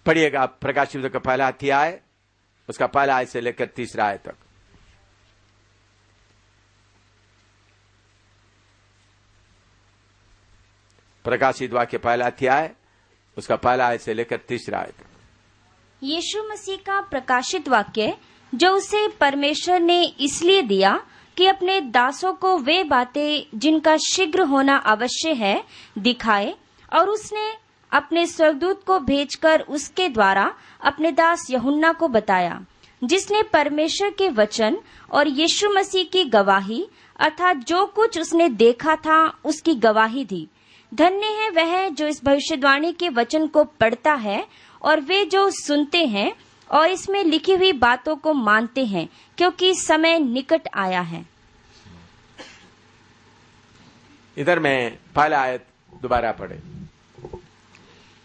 पढ़िएगा प्रकाशित का पहला अध्याय, उसका पहला आयत से लेकर तीसरा आयत तक। प्रकाशित वाक्य पहला अध्याय, उसका पहला आयत से लेकर तीसरा आयत तक। यीशु मसीह का प्रकाशित वाक्य जो उसे परमेश्वर ने इसलिए दिया कि अपने दासों को वे बातें जिनका शीघ्र होना आवश्यक है दिखाए, और उसने अपने स्वर्गदूत को भेजकर उसके द्वारा अपने दास यूहन्ना को बताया, जिसने परमेश्वर के वचन और यीशु मसीह की गवाही अर्थात जो कुछ उसने देखा था उसकी गवाही दी। धन्य है वह जो इस भविष्यवाणी के वचन को पढ़ता है और वे जो सुनते हैं और इसमें लिखी हुई बातों को मानते हैं, क्योंकि समय निकट आया है। इधर में पहला आयत दोबारा पढ़े।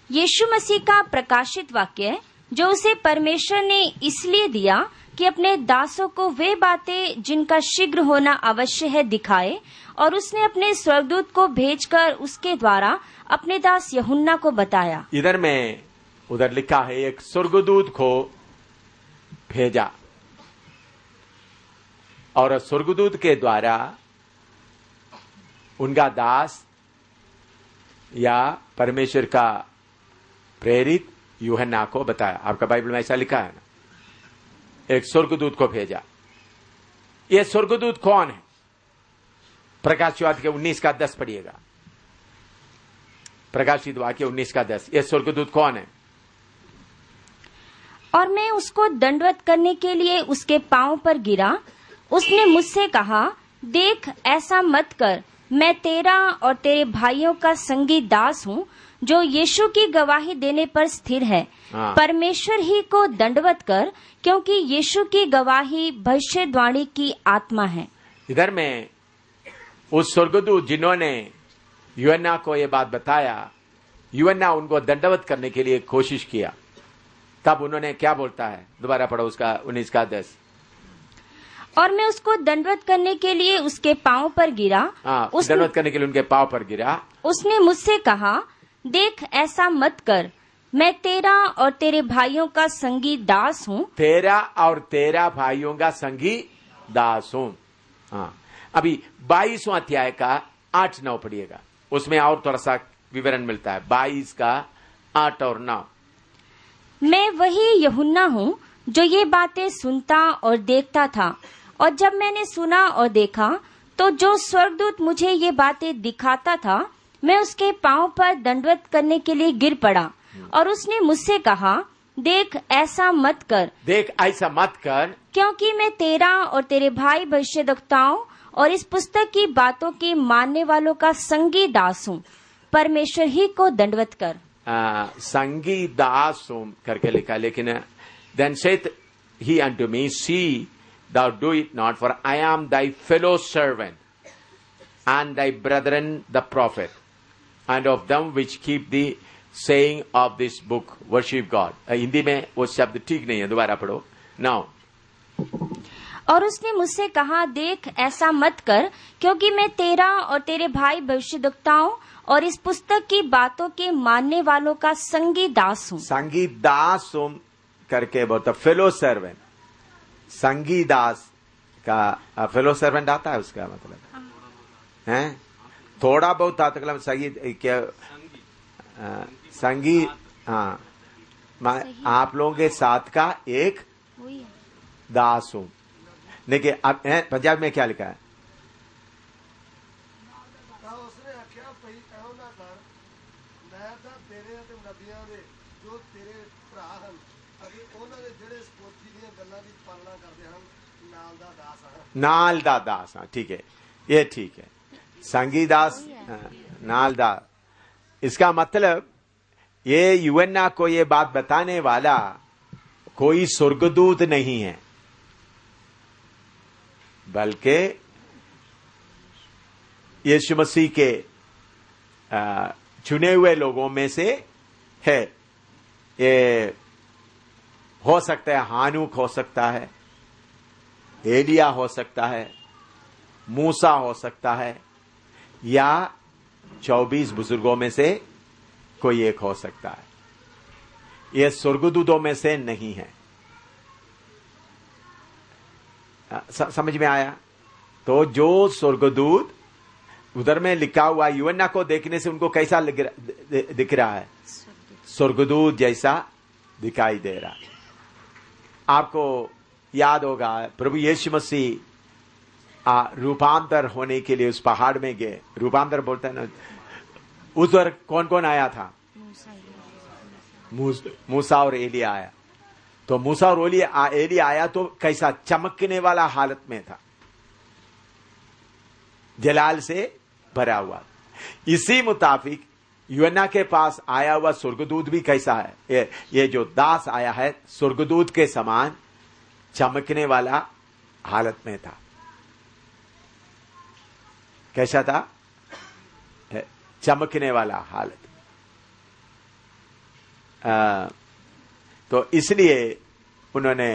यीशु मसीह का प्रकाशित वाक्य जो उसे परमेश्वर ने इसलिए दिया कि अपने दासों को वे बातें जिनका शीघ्र होना आवश्यक है दिखाए, और उसने अपने स्वर्गदूत को भेजकर उसके द्वारा अपने दास यूहन्ना को बताया। इधर में उधर लिखा है एक स्वर्गदूत को भेजा, और स्वर्गदूत के द्वारा उनका दास या परमेश्वर का प्रेरित यूहन्ना को बताया। आपका बाइबल में ऐसा लिखा है ना, एक स्वर्गदूत को भेजा। यह स्वर्गदूत कौन है? प्रकाशित वाक्य 19:10 पढ़िएगा। प्रकाशित वाक्य 19:10। यह स्वर्गदूत कौन है? और मैं उसको दंडवत करने के लिए उसके पांव पर गिरा। उसने मुझसे कहा, देख ऐसा मत कर, मैं तेरा और तेरे भाइयों का संगी दास हूँ जो यीशु की गवाही देने पर स्थिर है। परमेश्वर ही को दंडवत कर, क्योंकि यीशु की गवाही भविष्यवाणी की आत्मा है। इधर में उस स्वर्गदूत जिन्होंने यूहन्ना को यह बात बताया, यूहन्ना उनको दंडवत करने के लिए कोशिश किया, तब उन्होंने क्या बोलता है? दोबारा पढ़ो उसका 19:10। और मैं उसको दंडवत करने के लिए उसके पांव पर गिरा। दंडवत करने के लिए उनके पांव पर गिरा। उसने मुझसे कहा, देख ऐसा मत कर, मैं तेरा और तेरे भाइयों का संगी दास हूँ। तेरा और तेरा भाइयों का संगी दास हूँ। हाँ, अभी 22वां अध्याय का 8-9 पढ़िएगा, उसमें और थोड़ा सा विवरण मिलता है। 22 का 8 और 9। मैं वही यूहन्ना हूँ जो ये बातें सुनता और देखता था, और जब मैंने सुना और देखा तो जो स्वर्गदूत मुझे ये बातें दिखाता था, मैं उसके पांव पर दंडवत करने के लिए गिर पड़ा। और उसने मुझसे कहा, देख ऐसा मत कर, देख ऐसा मत कर, क्योंकि मैं तेरा और तेरे भाई भविष्यद्वक्ताओं और इस पुस्तक की बातों के मानने वालों का संगी दास हूँ। परमेश्वर ही को दंडवत कर। संगी दास हूँ करके लिखा, लेकिन then saith he unto me, see thou do it not, for I am thy fellow servant and thy brethren the prophet, and of them which keep the saying of this book worship God। Hindi में वो शब्द ठीक नहीं है, दोबारा पढ़ो। Now और उसने मुझसे कहा, देख ऐसा मत कर, क्योंकि मैं तेरा और तेरे भाई भविष्यद्वक्ताओं और इस पुस्तक की बातों के मानने वालों का संगी दास हूँ। संगी दास हूँ करके बोलता, फेलो सर्वेंट। संगी दास का फेलो सर्वेंट आता है, उसका मतलब है थोड़ा बहुत आता, मतलब संगी क्या संगी। हाँ, आप लोगों के साथ का एक दास हूं। देखिए अब पंजाब में क्या लिखा है? नाल दा दास। हाँ ठीक है, ये ठीक है, संगी दास, नाल दा। इसका मतलब ये यूहन्ना को ये बात बताने वाला कोई स्वर्गदूत नहीं है, बल्कि यीशु मसीह के चुने हुए लोगों में से है। ये हो सकता है हानूक हो सकता है, एलिया हो सकता है, मूसा हो सकता है, या 24 बुजुर्गों में से कोई एक हो सकता है। ये स्वर्गदूतों में से नहीं है। समझ में आया? तो जो स्वर्गदूत उधर में लिखा हुआ यूहन्ना को देखने से उनको कैसा दिख रहा है? स्वर्गदूत जैसा दिखाई दे रहा है। आपको याद होगा प्रभु यीशु मसीह रूपांतर होने के लिए उस पहाड़ में गए। रूपांतर बोलते हैं ना, उधर कौन कौन आया था? मूसा और एलिया आया। तो मूसा और एलिया आया तो कैसा चमकने वाला हालत में था, जलाल से भरा हुआ। इसी मुताबिक यूहन्ना के पास आया हुआ स्वर्गदूत भी कैसा है? ये जो दास आया है स्वर्गदूत के समान चमकने वाला हालत में था। कैसा था? चमकने वाला हालत। तो इसलिए उन्होंने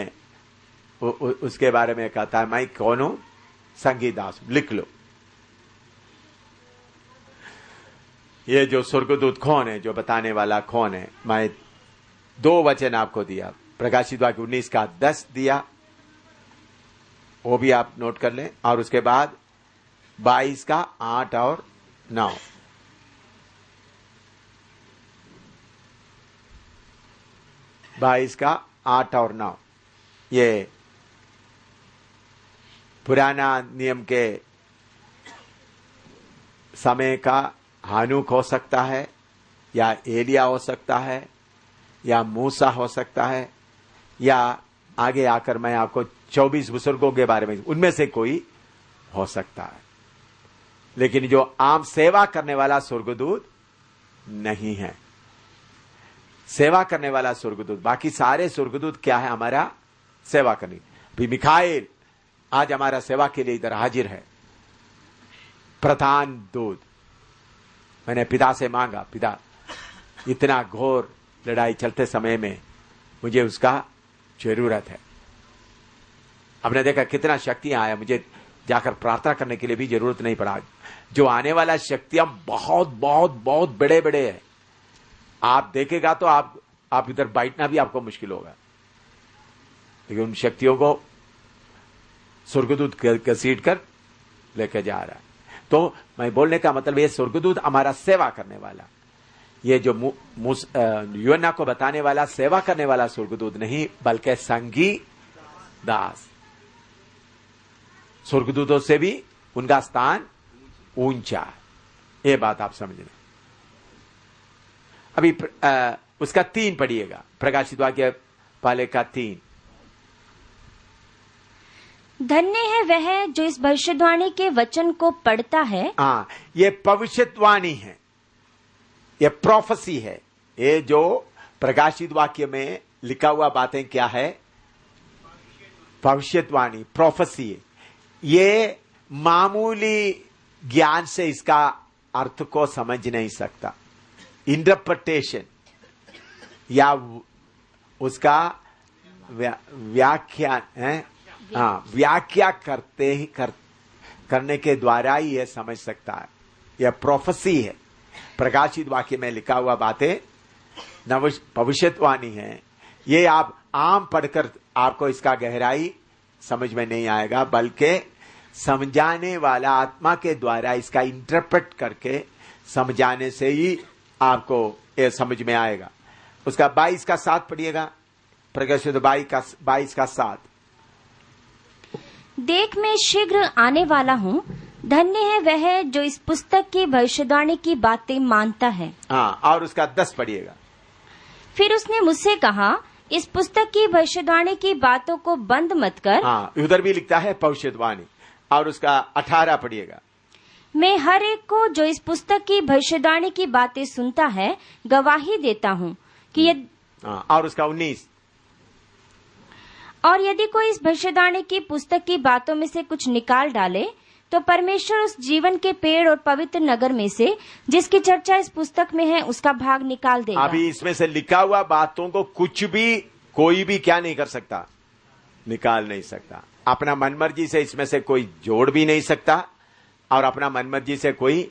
उसके बारे में कहा था, मैं कौन हूं? संगी दास। लिख लो ये जो स्वर्गदूत कौन है, जो बताने वाला कौन है। मैं 2 वचन आपको दिया, प्रकाशित वाक्य 19 का 10 दिया, वो भी आप नोट कर लें, और उसके बाद 22 का 8 और 9। बाईस का 8 और 9 ये पुराना नियम के समय का हानुक हो सकता है, या एलिया हो सकता है, या मूसा हो सकता है, या आगे आकर मैं आपको 24 बुजुर्गों के बारे में, उनमें से कोई हो सकता है। लेकिन जो आम सेवा करने वाला स्वर्गदूत नहीं है। सेवा करने वाला स्वर्गदूत, बाकी सारे स्वर्गदूत क्या है? हमारा सेवा करनी। भी मिखाइल आज हमारा सेवा के लिए इधर हाजिर है, प्रधान दूत। मैंने पिता से मांगा, पिता इतना घोर लड़ाई चलते समय में मुझे उसका जरूरत है। हमने देखा कितना शक्तियां आया, मुझे जाकर प्रार्थना करने के लिए भी जरूरत नहीं पड़ा। जो आने वाला शक्तियां बहुत बहुत बहुत बड़े बड़े हैं। आप देखेगा तो आप इधर बैठना भी आपको मुश्किल होगा, लेकिन उन शक्तियों को स्वर्गदूत घसीट कर लेके जा रहा है। तो मैं बोलने का मतलब ये स्वर्गदूत हमारा सेवा करने वाला, ये जो यूहन्ना को बताने वाला सेवा करने वाला स्वर्गदूत नहीं, बल्कि संगी दास। स्वर्गदूतों से भी उनका स्थान ऊंचा, ये बात आप समझ लें। अभी उसका 3 पढ़िएगा, प्रकाशित वाक्य पहले का 3। धन्य है वह जो इस भविष्यवाणी के वचन को पढ़ता है। हाँ, ये भविष्यवाणी है, ये प्रोफेसी है। ये जो प्रकाशित वाक्य में लिखा हुआ बातें क्या है? भविष्यवाणी, प्रोफेसी है। ये मामूली ज्ञान से इसका अर्थ को समझ नहीं सकता। इंटरप्रिटेशन या उसका व्याख्या है, व्याख्या करने के द्वारा ही यह समझ सकता है। यह प्रोफेसी है। प्रकाशित वाक्य में लिखा हुआ बातें भविष्यवाणी है। ये आप आम पढ़कर आपको इसका गहराई समझ में नहीं आएगा, बल्कि समझाने वाला आत्मा के द्वारा इसका इंटरप्रेट करके समझाने से ही आपको यह समझ में आएगा। उसका 22 का 7 पढ़िएगा, प्रकाशित 22 का 7। देख मैं शीघ्र आने वाला हूँ, धन्य है वह जो इस पुस्तक की भविष्यवाणी की बातें मानता है। हाँ, और उसका 10 पढ़िएगा। फिर उसने मुझसे कहा, इस पुस्तक की भविष्यवाणी की बातों को बंद मत कर। हाँ, उधर भी लिखता है भविष्यवाणी। और उसका 18 पढ़िएगा। मैं हर एक को जो इस पुस्तक की भविष्यवाणी की बातें सुनता है गवाही देता हूँ कि और उसका 19। और यदि कोई इस भविष्यवाणी की पुस्तक की बातों में से कुछ निकाल डाले तो परमेश्वर उस जीवन के पेड़ और पवित्र नगर में से जिसकी चर्चा इस पुस्तक में है उसका भाग निकाल देगा। अभी इसमें से लिखा हुआ बातों को कुछ भी कोई भी क्या नहीं कर सकता, निकाल नहीं सकता। अपना मनमर्जी से इसमें से कोई जोड़ भी नहीं सकता और अपना मनमर्जी से कोई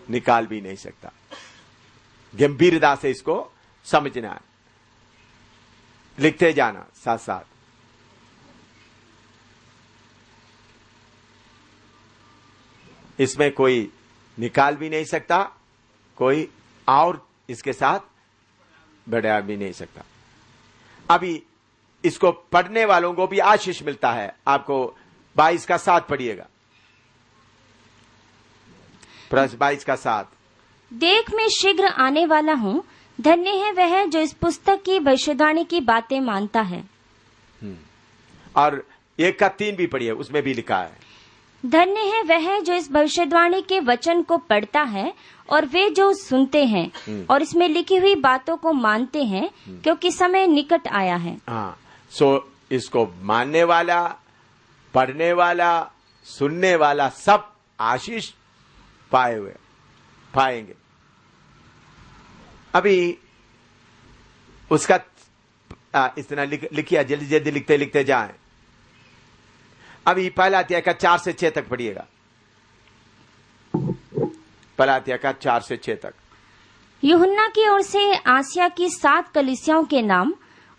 निकाल भी नहीं सकता। गंभीरता से इसको समझना है। लिखते जाना साथ साथ। इसमें कोई निकाल भी नहीं सकता, कोई और इसके साथ बढ़ा भी नहीं सकता। अभी इसको पढ़ने वालों को भी आशीष मिलता है। आपको 22 का 7 पढ़िएगा, प्लस 22 का 7। देख मैं शीघ्र आने वाला हूँ, धन्य है वह जो इस पुस्तक की भविष्यवाणी की बातें मानता है। और 1 का 3 भी पढ़िए, उसमें भी लिखा है, धन्य है वह जो इस भविष्यवाणी के वचन को पढ़ता है और वे जो सुनते हैं और इसमें लिखी हुई बातों को मानते हैं, क्योंकि समय निकट आया है। हाँ, सो इसको मानने वाला, पढ़ने वाला, सुनने वाला सब आशीष पाएंगे। अभी उसका इतना लिखिए, जल्दी जल्दी लिखते लिखते जाएं। अभी पहला अध्याय का 4 से 6 तक पढ़िएगा, पहला अध्याय का 4 से 6 तक। यूहन्ना की ओर से आसिया की 7 कलीसियाओं के नाम,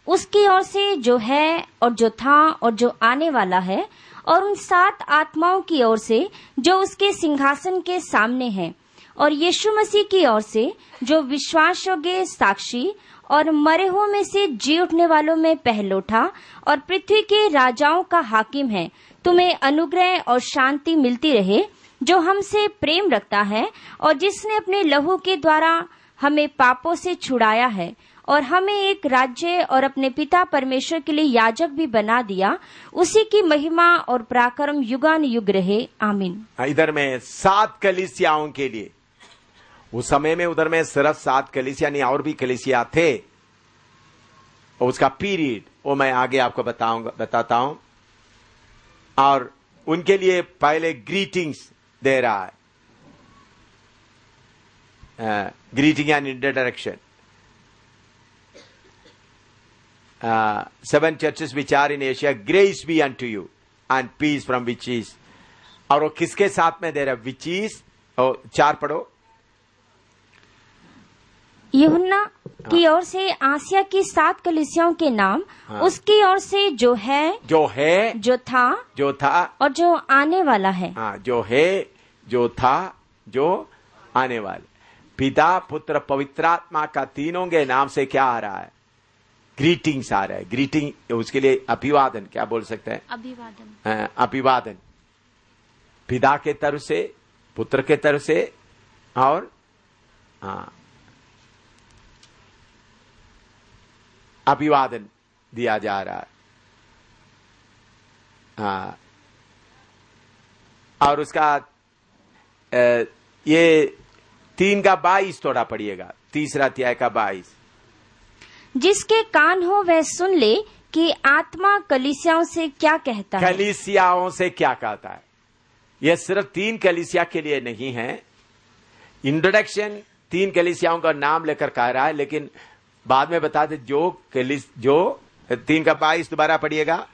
उसकी ओर से जो है और जो था और जो आने वाला है, और उन 7 आत्माओं की ओर से जो उसके सिंहासन के सामने है, और यीशु मसीह की ओर से जो विश्वास योग्य साक्षी और मरे हुओं में से जी उठने वालों में पहलोठा और पृथ्वी के राजाओं का हाकिम है, तुम्हें अनुग्रह और शांति मिलती रहे, जो हमसे प्रेम रखता है और जिसने अपने लहू के द्वारा हमें पापों से छुड़ाया है और हमें एक राज्य और अपने पिता परमेश्वर के लिए याजक भी बना दिया। उसी की महिमा और पराक्रम युगानुयुग रहे, आमीन। इधर में 7 कलीसियाओं के लिए, उस समय में उधर में सिर्फ 7 कलीसिया नहीं, और भी कलीसिया थे। उसका पीरियड वो मैं आगे आपको बताता हूं। और उनके लिए पहले ग्रीटिंग्स दे रहा है, greeting and introduction. 7 churches which are in Asia, grace be unto you and peace from which is। और वो किसके साथ में दे रहा है? which is, 4 पढ़ो। यूहन्ना की ओर से आसिया की 7 कलीसियाओं के नाम, उसकी ओर से जो है, जो था और जो आने वाला है। हाँ, जो है, जो था, जो आने वाला। पिता, पुत्र, पवित्र आत्मा का तीनों के नाम से क्या आ रहा है? ग्रीटिंग्स आ रहा है। ग्रीटिंग, उसके लिए अभिवादन, क्या बोल सकते हैं? अभिवादन। अभिवादन पिता के तरफ से, पुत्र के तरफ से, और अभिवादन दिया जा रहा है। और उसका ये 3 का 22 थोड़ा पढ़िएगा, 3रा अध्याय का 22। जिसके कान हो वह सुन ले कि आत्मा कलीसियाओं से क्या कहता है। कलीसियाओं से क्या कहता है? यह सिर्फ 3 कलीसिया के लिए नहीं है। इंट्रोडक्शन 3 कलीसियाओं का नाम लेकर कह रहा है, लेकिन बाद में बता दे जो 3 का 22 दोबारा पढ़िएगा।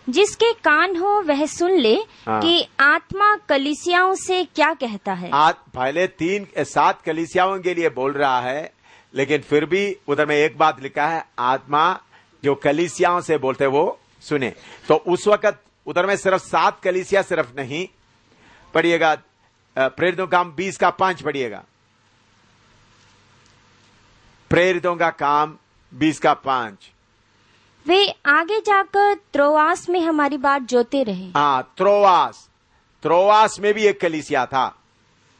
जिसके कान हो वह सुन ले कि आत्मा कलीसियाओं से क्या कहता है। पहले 7 कलीसियाओं के लिए बोल रहा है, लेकिन फिर भी उधर में एक बात लिखा है, आत्मा जो कलीसियाओं से बोलते वो सुने। तो उस वक्त उधर में सिर्फ 7 कलीसिया सिर्फ नहीं पढ़िएगा। प्रेरितों का काम 20 का 5 पढ़िएगा। प्रेरितों का काम 20 का 5। वे आगे जाकर त्रोआस में हमारी बात जोते रहे। हाँ, त्रोआस में भी एक कलीसिया था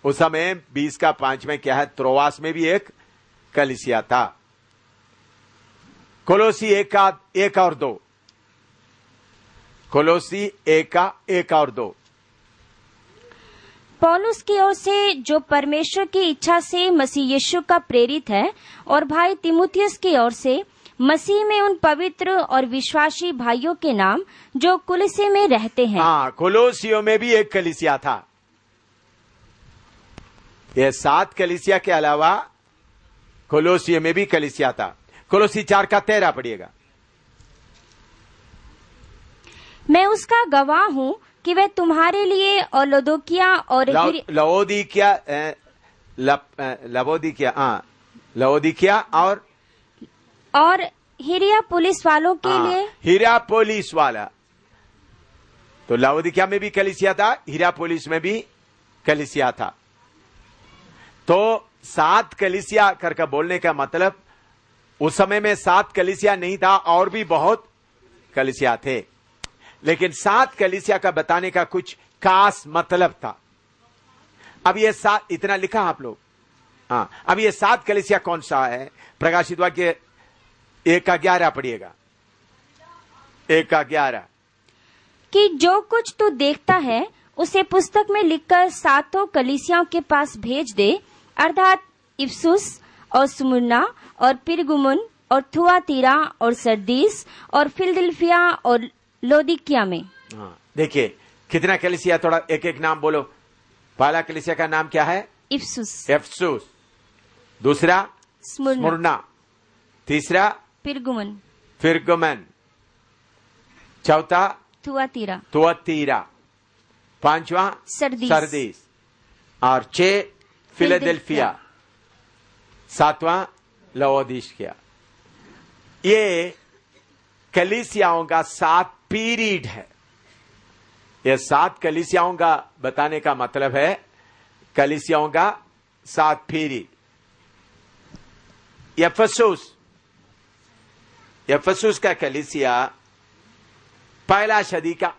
उस समय। 20 का 5 में क्या है? त्रोआस में भी एक कलीसिया था। कोलोसी 1 का 1 और 2। कोलोसी 1 का 1 और 2। पौलुस की ओर से जो परमेश्वर की इच्छा से मसीह यीशु का प्रेरित है, और भाई तिमुथियुस की ओर से मसीह में उन पवित्र और विश्वासी भाइयों के नाम जो कुलिसे में रहते हैं। हाँ, कोलोसियों में भी एक कलीसिया था। यह 7 कलीसिया के अलावा कोलोसियों में भी कलीसिया था। कोलोसी 4 का 13 पढ़िएगा। मैं उसका गवाह हूँ कि वह तुम्हारे लिए और लवोदिकिया हिरिया पुलिस वालों के लिए हीरा पोलिस वाला। तो लाउदिकिया में भी कलीसिया था, हीरा पोलिस में भी कलीसिया था। तो 7 कलीसिया करके बोलने का मतलब उस समय में 7 कलीसिया नहीं था, और भी बहुत कलीसिया थे, लेकिन 7 कलीसिया का बताने का कुछ खास मतलब था। अब ये 7 इतना लिखा आप लोग। अब ये 7 कलीसिया कौन सा है? प्रकाशित वाक्य 1:11 पढ़िएगा। 1:11 कि जो कुछ तू देखता है उसे पुस्तक में लिखकर 7 कलीसियाओं के पास भेज दे, अर्थात इफिसुस और स्मुर्ना और पिरगमुन और थुआतीरा और सरदीस और फिलदिल्फिया और लौदीकिया में। देखिए कितना कलीसिया, थोड़ा एक एक नाम बोलो। पहला कलीसिया का नाम क्या है? इफिसुस। दूसरा स्मुर्ना। तीसरा पिरगमुन। चौथा थुआतीरा। 5वां सरदीस। और 6 फिलाडेल्फिया। 7वां लवोदिकिया। ये कलीसियाओं का 7 पीरियड है। ये 7 कलीसियाओं का बताने का मतलब है कलीसियाओं का 7 पीरियड। इफिसुस का कलीसिया पहला सदी का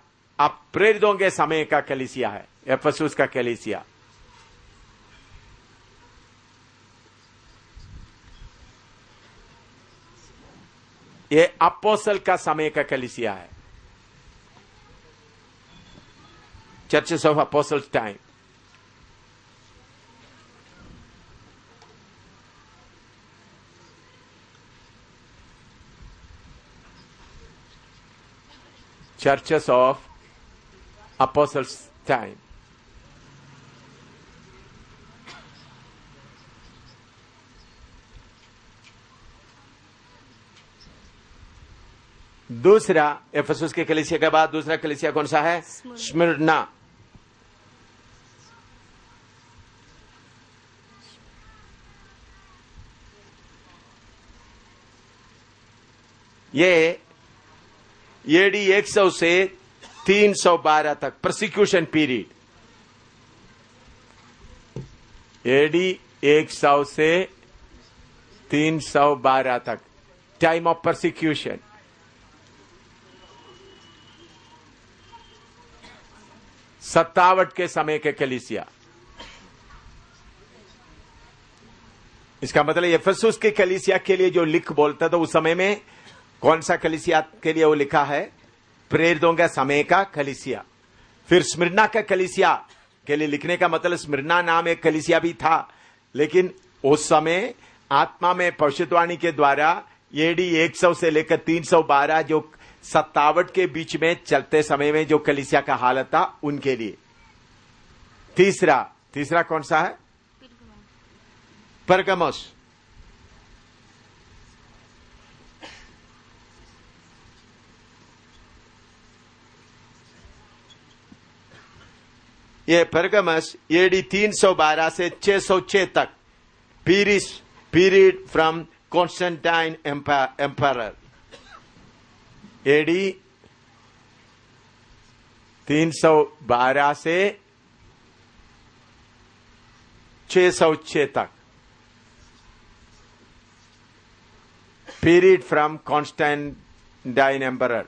प्रेरितों के समय का कलीसिया है। इफिसुस का कलीसिया ये अपोस्तल का समय का कलीसिया है। Churches of apostles time. Churches of Apostles' time. दूसरा इफिसुस के कलीसिया के बाद दूसरा कलीसिया कौन सा है? स्मिर्ना। ये एडी 100 से 312 तक प्रोसिक्यूशन पीरियड। एडी 100 से 312 तक टाइम ऑफ प्रोसिक्यूशन। सत्तावट के समय के कलीसिया। इसका मतलब इफिसुस के कलीसिया के लिए जो लिख बोलता था उस समय में कौन सा कलीसिया के लिए वो लिखा है? प्रेरितों का समय का कलीसिया। फिर स्मिर्ना का कलीसिया के लिए लिखने का मतलब स्मिर्ना नाम एक कलीसिया भी था, लेकिन उस समय आत्मा में भविष्यवाणी के द्वारा एडी 100 से लेकर 312 जो सत्तावट के बीच में चलते समय में जो कलीसिया का हालत था उनके लिए। तीसरा कौन सा है? परगमुस। ये परगमस एडी 312 से 606 तक period from Constantine emperor. AD 312 से 606 तक पीरियड फ्रॉम कॉन्स्टेंटाइन एम्परर।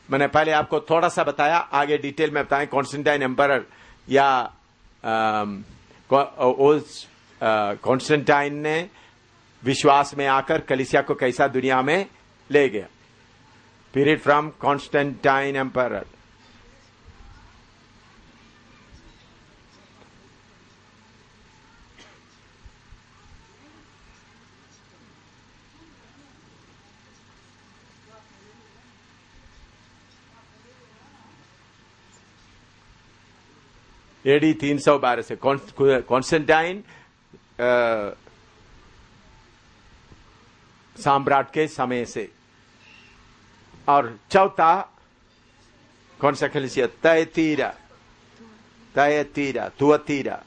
मैंने पहले आपको थोड़ा सा बताया, आगे डिटेल में बताएं। कॉन्स्टेंटाइन एम्परर या कॉन्स्टेंटाइन ने विश्वास में आकर कलीसिया को कैसा दुनिया में ले गया। Period from Constantine emperor. AD 312 से कॉन्स्टेंटाइन सम्राट के समय से। और चौथा कौन सा कलीसिया? तुअतीरा।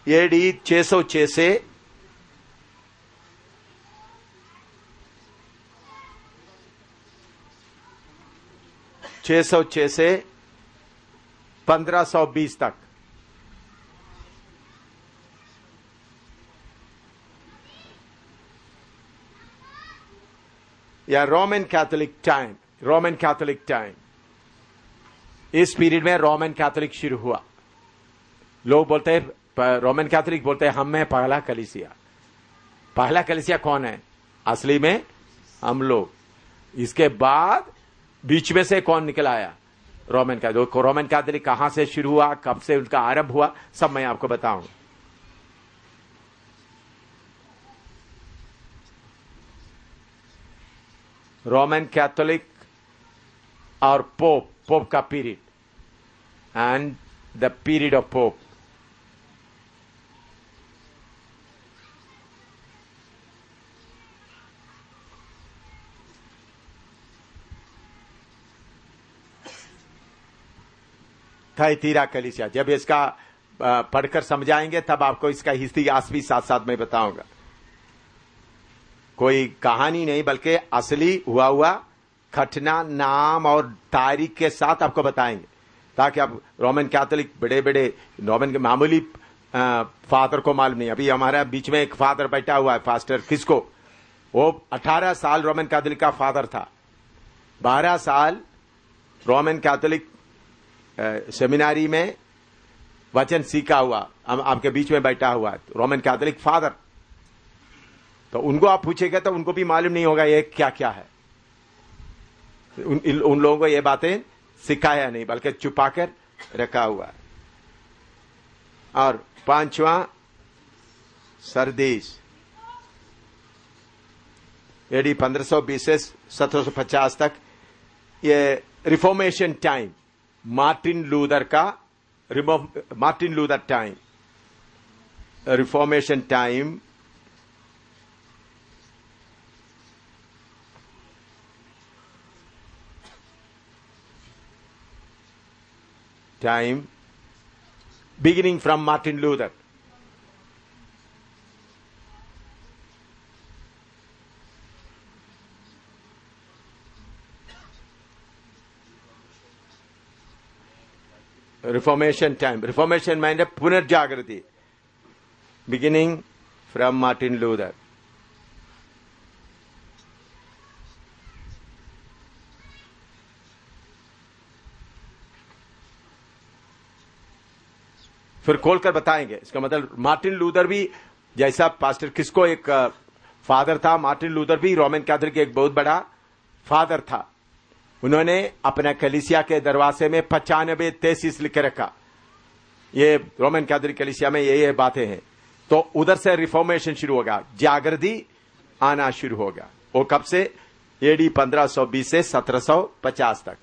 AD 606 से 1520 तक। या रोमन कैथोलिक टाइम, इस पीरियड में रोमन कैथोलिक शुरू हुआ। लोग बोलते हैं, रोमन कैथोलिक बोलते हैं हम में पहला कलीसिया कौन है? असली में हम लोग। इसके बाद बीच में से कौन निकल आया? रोमन कैथोलिक कहां से शुरू हुआ, कब से उनका आरंभ हुआ, सब मैं आपको बताऊंगा। रोमन कैथोलिक और पोप का period and the period of pope. Thyatira कलीसिया, जब इसका पढ़कर समझाएंगे तब आपको इसका इतिहास भी साथ साथ में बताऊंगा। कोई कहानी नहीं बल्कि असली हुआ घटना, नाम और तारीख के साथ आपको बताएंगे, ताकि आप रोमन कैथोलिक बड़े रोमन के मामूली फादर को मालूम नहीं। अभी हमारे बीच में एक फादर बैठा हुआ है, फास्टर किसको, वो 18 साल रोमन कैथोलिक का फादर था, 12 साल रोमन कैथोलिक सेमिनारी में वचन सीखा हुआ, आपके बीच में बैठा हुआ है रोमन कैथोलिक फादर। तो उनको आप पूछेंगे तो उनको भी मालूम नहीं होगा ये क्या क्या है। उन लोगों को ये बातें सिखाया नहीं बल्कि छुपाकर रखा हुआ है। और 5वां सरदीस, AD 1520 से 1750 तक, ये reformation time, Martin Luther time, reformation time beginning from Martin Luther. Reformation time. Reformation meant पुनर्जागृति. Beginning from Martin Luther. फिर खोलकर बताएंगे। इसका मतलब मार्टिन लूथर भी, जैसा पास्टर किसको एक फादर था, मार्टिन लूथर भी रोमन कैथोलिक एक बहुत बड़ा फादर था। उन्होंने अपने कलीसिया के दरवाजे में 95 थीसिस लिख रखा। ये रोमन कैथोलिक कलीसिया में ये बातें हैं। तो उधर से रिफॉर्मेशन शुरू होगा, जागृति आना शुरू होगा। वो कब से? AD 1520 से 1750 तक।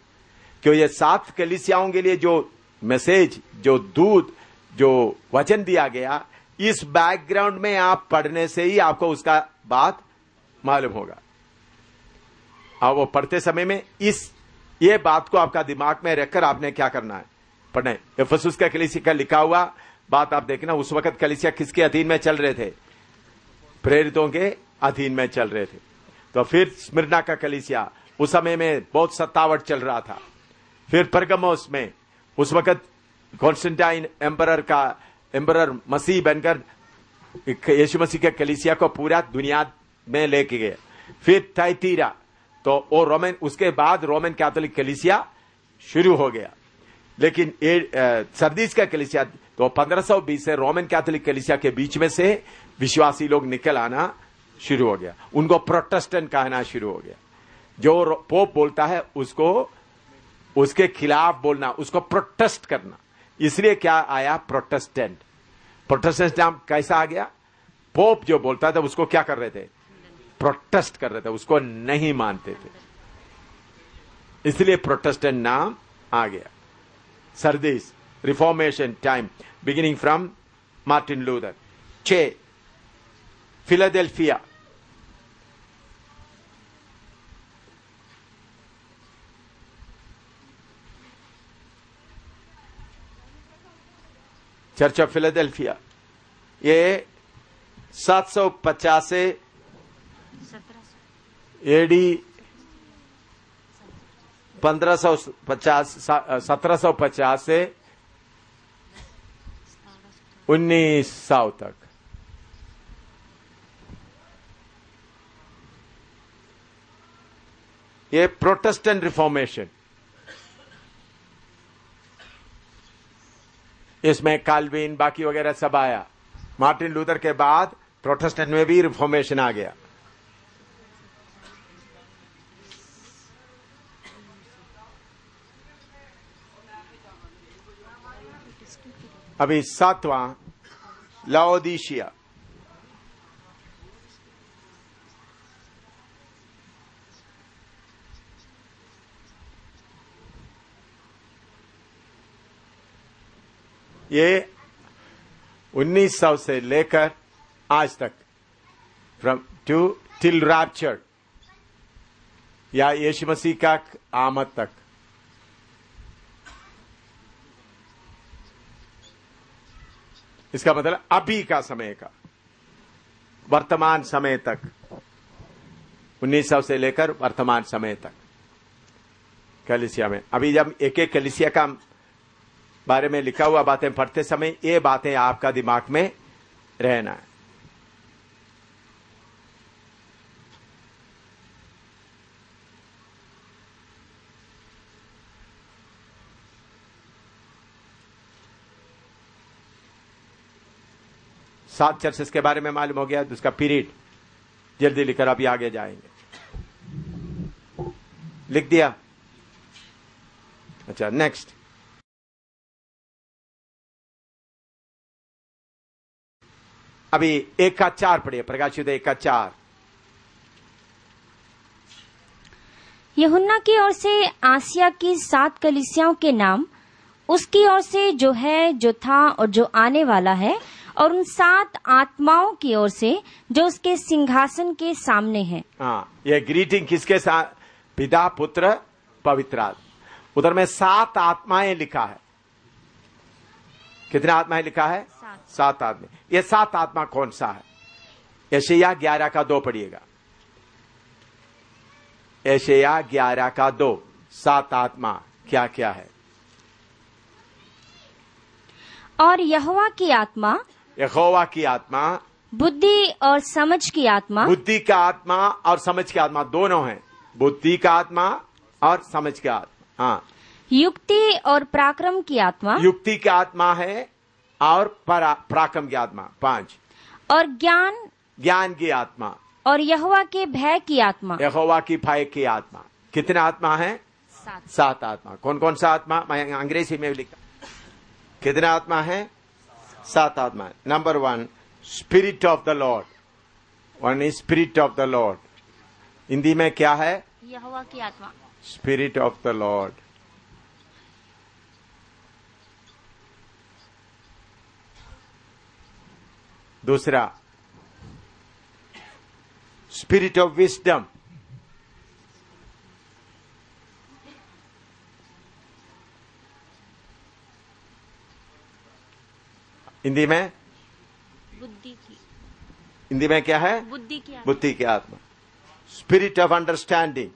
क्यों? ये 7 कलीसियाओं के लिए जो मैसेज, जो दूत, जो वचन दिया गया, इस बैकग्राउंड में आप पढ़ने से ही आपको उसका बात मालूम होगा। और वो पढ़ते समय में ये बात को आपका दिमाग में रखकर आपने क्या करना है, पढ़ना है। इफिसुस का कलीसिया का लिखा हुआ बात आप देखना। उस वक्त कलीसिया किसके अधीन में चल रहे थे? प्रेरितों के अधीन में चल रहे थे। तो फिर स्मिर्ना का कलीसिया उस समय में बहुत सत्तावट चल रहा था। फिर परगमोस में उस वक्त कॉन्स्टेंटाइन एम्परर मसीह बनकर यीशु मसीह के कलीसिया को पूरा दुनिया में लेके गए। फिर थैतीरा, तो वो उसके बाद रोमन कैथोलिक कलीसिया शुरू हो गया। लेकिन सरदीस का कलीसिया तो 1520 से रोमन कैथोलिक कलीसिया के बीच में से विश्वासी लोग निकल आना शुरू हो गया। उनको प्रोटेस्टेंट कहना शुरू हो गया। जो पोप बोलता है उसको, उसके खिलाफ बोलना, उसको प्रोटेस्ट करना। इसलिए क्या आया? प्रोटेस्टेंट। प्रोटेस्टेंट नाम कैसा आ गया? पोप जो बोलता था उसको क्या कर रहे थे? प्रोटेस्ट कर रहे थे, उसको नहीं मानते थे, इसलिए प्रोटेस्टेंट नाम आ गया। Sardis, reformation time beginning from Martin Luther. 6 Philadelphia, church of Philadelphia ये 750 से एडी 1750 से 1900 तक। ये प्रोटेस्टेंट रिफॉर्मेशन, इसमें काल्विन बाकी वगैरह सब आया। मार्टिन लूथर के बाद प्रोटेस्टेंट में भी रिफॉर्मेशन आ गया। अभी 7वां लाओदीशिया। ये 1900 से लेकर आज तक, फ्रॉम टू टिल रैप्चर, या यीशु मसीह का आमद तक। इसका मतलब अभी का समय का, वर्तमान समय तक, 1900 से लेकर वर्तमान समय तक कलीसिया में। अभी जब एक एक कलीसिया का बारे में लिखा हुआ बातें पढ़ते समय ये बातें आपका दिमाग में रहना है। सात चर्चेस के बारे में मालूम हो गया, उसका पीरियड जल्दी लिखकर अभी आगे जाएंगे। लिख दिया? अच्छा, नेक्स्ट। अभी 1:4 पढ़िए, प्रकाशित 1:4। यूहन्ना की ओर से आसिया की 7 कलीसियाओं के नाम, उसकी ओर से जो है, जो था और जो आने वाला है, और उन 7 आत्माओं की ओर से जो उसके सिंहासन के सामने है। हाँ, ये ग्रीटिंग किसके साथ? पिता, पुत्र, पवित्र आत्मा। उधर में 7 आत्माएं लिखा है। कितने आत्माएं लिखा है? 7 आत्मा। ये 7 आत्मा कौन सा है? यशायाह 11:2 पढ़िएगा। यशायाह 11:2। 7 आत्मा क्या क्या है? और यहोवा की आत्मा, यहोवा की आत्मा, बुद्धि और समझ की आत्मा, बुद्धि का आत्मा और समझ की आत्मा दोनों है। बुद्धि का आत्मा और समझ की आत्मा। हाँ, युक्ति और पराक्रम की आत्मा, युक्ति की आत्मा है और पराक्रम की आत्मा 5। और ज्ञान की आत्मा, और यहोवा के भय की आत्मा। यहोवा की भय की आत्मा। कितने आत्मा है? 7 आत्मा। कौन कौन सा आत्मा? मैं अंग्रेजी में लिखा। कितने आत्मा है? 7 आत्मा। Number 1, spirit of the Lord. 1 is spirit of the Lord. Hindi में क्या है? यहोवा की आत्मा। Spirit of the Lord. दूसरा, स्पिरिट ऑफ विजडम। हिंदी में? बुद्धि की। हिंदी में क्या है? बुद्धि की आत्मा। बुद्धि की आत्मा। Spirit of understanding.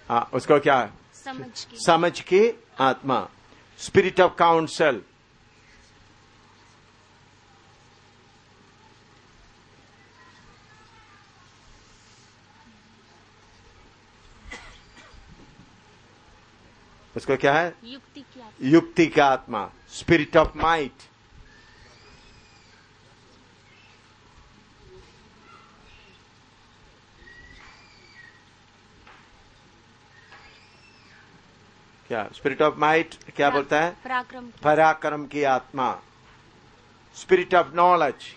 हाँ, उसको क्या है? समझ की आत्मा। Spirit of counsel. उसको क्या है? युक्ति की आत्मा। युक्ति का आत्मा। Spirit of might. क्या स्पिरिट ऑफ माइट क्या बोलता है? पराक्रम की आत्मा। Spirit of knowledge.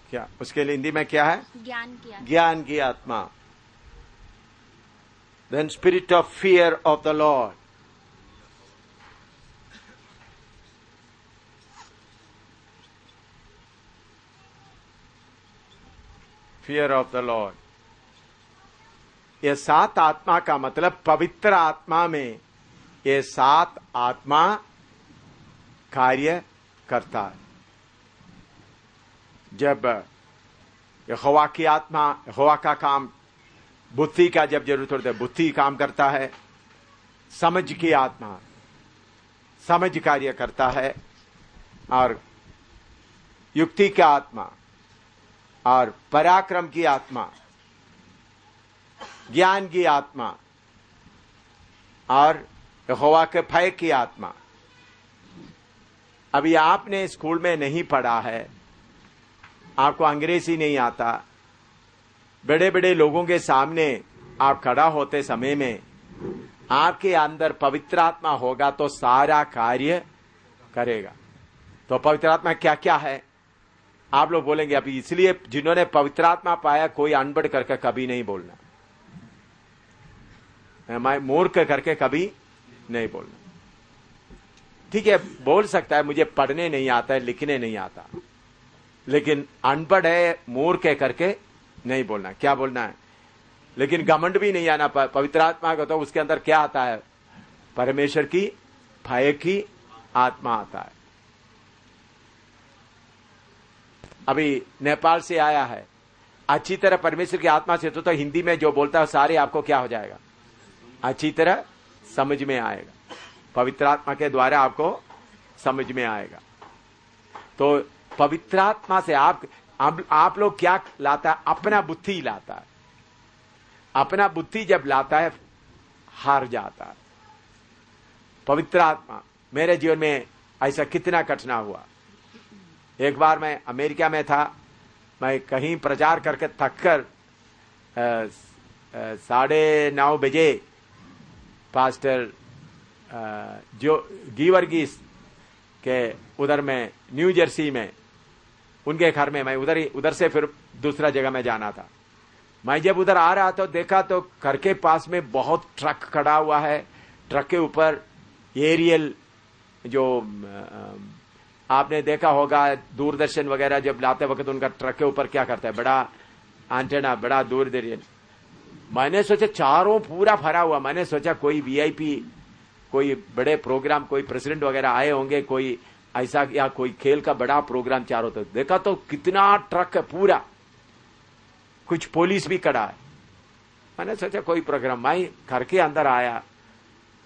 क्या उसके लिए हिंदी में क्या है? ज्ञान की आत्मा। ज्ञान की आत्मा। Then spirit of fear of the Lord. Fear of the Lord. ये 7 आत्मा का मतलब पवित्र आत्मा में ये 7 आत्मा कार्य करता है। जब यहोवा की आत्मा, यहोवा का काम, बुद्धि का जब जरूरत होती है बुद्धि काम करता है। समझ की आत्मा समझ कार्य करता है, और युक्ति का आत्मा और पराक्रम की आत्मा, ज्ञान की आत्मा और यहोवा के भय की आत्मा। अभी आपने स्कूल में नहीं पढ़ा है, आपको अंग्रेजी नहीं आता, बड़े बड़े लोगों के सामने आप खड़ा होते समय में आपके अंदर पवित्र आत्मा होगा तो सारा कार्य करेगा। तो पवित्र आत्मा क्या क्या है आप लोग बोलेंगे। अभी इसलिए जिन्होंने पवित्र आत्मा पाया कोई अनपढ़ करके कभी नहीं बोलना, मैं मूर्ख करके कभी नहीं बोलना। ठीक है, बोल सकता है मुझे पढ़ने नहीं आता है, लिखने नहीं आता, लेकिन अनपढ़ है मूर्ख है करके नहीं बोलना। क्या बोलना है? लेकिन घमंड भी नहीं आना। पवित्र आत्मा को तो उसके अंदर क्या आता है? परमेश्वर की भय की आत्मा आता है। अभी नेपाल से आया है, अच्छी तरह परमेश्वर की आत्मा से तो हिंदी में जो बोलता है सारे आपको क्या हो जाएगा? अच्छी तरह समझ में आएगा। पवित्र आत्मा के द्वारा आपको समझ में आएगा। तो पवित्र आत्मा से आप लोग क्या लाता है? अपना बुद्धि लाता है। अपना बुद्धि जब लाता है हार जाता है। पवित्र आत्मा मेरे जीवन में ऐसा कितना कठिना हुआ। एक बार मैं अमेरिका में था, मैं कहीं प्रचार करके थक कर 9:30 बजे पास्टर जो गीवर्गीस के उधर में न्यू जर्सी में उनके घर में, मैं उधर से फिर दूसरा जगह में जाना था। मैं जब उधर आ रहा तो देखा तो घर के पास में बहुत ट्रक खड़ा हुआ है। ट्रक के ऊपर एरियल जो आपने देखा होगा दूरदर्शन वगैरह जब लाते वक्त उनका ट्रक के ऊपर क्या करता है, बड़ा एंटेना, बड़ा दूरदर्शन। मैंने सोचा चारों पूरा भरा हुआ, मैंने सोचा कोई वीआईपी, कोई बड़े प्रोग्राम, कोई प्रेसिडेंट वगैरह आए होंगे, कोई ऐसा या कोई खेल का बड़ा प्रोग्राम चारों तरफ। देखा तो कितना ट्रक है पूरा, कुछ पुलिस भी खड़ा है। मैंने सोचा कोई प्रोग्राम। मैं घर के अंदर आया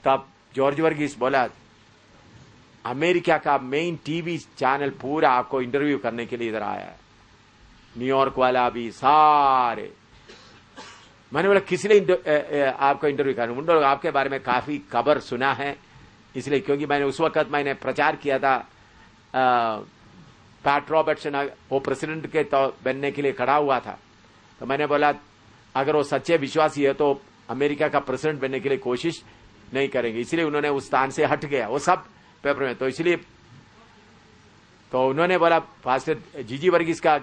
तब जॉर्ज वर्गीस बोला अमेरिका का मेन टीवी चैनल पूरा आपको इंटरव्यू करने के लिए इधर आया है, न्यूयॉर्क वाला भी सारे। मैंने बोला किस लिए आपको इंटरव्यू करना? उन लोग आपके बारे में काफी खबर सुना है इसलिए, क्योंकि मैंने उस वक्त मैंने प्रचार किया था पैट रॉबर्टसन वो प्रेसिडेंट के तो बनने के लिए खड़ा हुआ था। तो मैंने बोला अगर वो सच्चे विश्वासी है तो अमेरिका का प्रेसिडेंट बनने के लिए कोशिश नहीं करेंगे, इसलिए उन्होंने उस स्थान से हट गया वो सब पेपर में। तो इसलिए तो उन्होंने बोला पास्टर जीजी वर्गीस का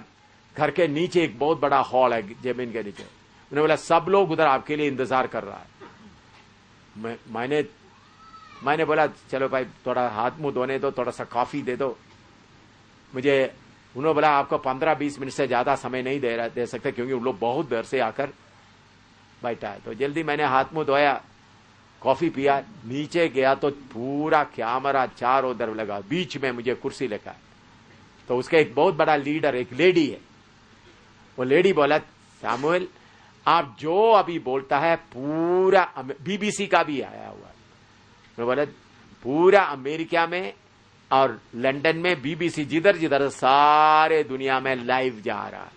घर के नीचे एक बहुत बड़ा हॉल है जमीन के नीचे, उन्होंने बोला सब लोग उधर आपके लिए इंतजार कर रहा है। मैंने बोला चलो भाई थोड़ा हाथ मुंह धोने दो, थोड़ा सा कॉफी दे दो मुझे। उन्होंने बोला आपको 15-20 मिनट से ज्यादा समय नहीं दे सकते क्योंकि उन लोग बहुत देर से आकर बैठा है। तो जल्दी मैंने हाथ मुंह धोया, कॉफी पिया, नीचे गया तो पूरा कैमरा चारों तरफ लगा, बीच में मुझे कुर्सी लगा। तो उसका एक बहुत बड़ा लीडर, एक लेडी है, वो लेडी बोला सैमुअल आप जो अभी बोलता है पूरा बीबीसी का भी आया हुआ है। मैं बोला पूरा अमेरिका में और लंदन में बीबीसी जिधर जिधर सारे दुनिया में लाइव जा रहा है,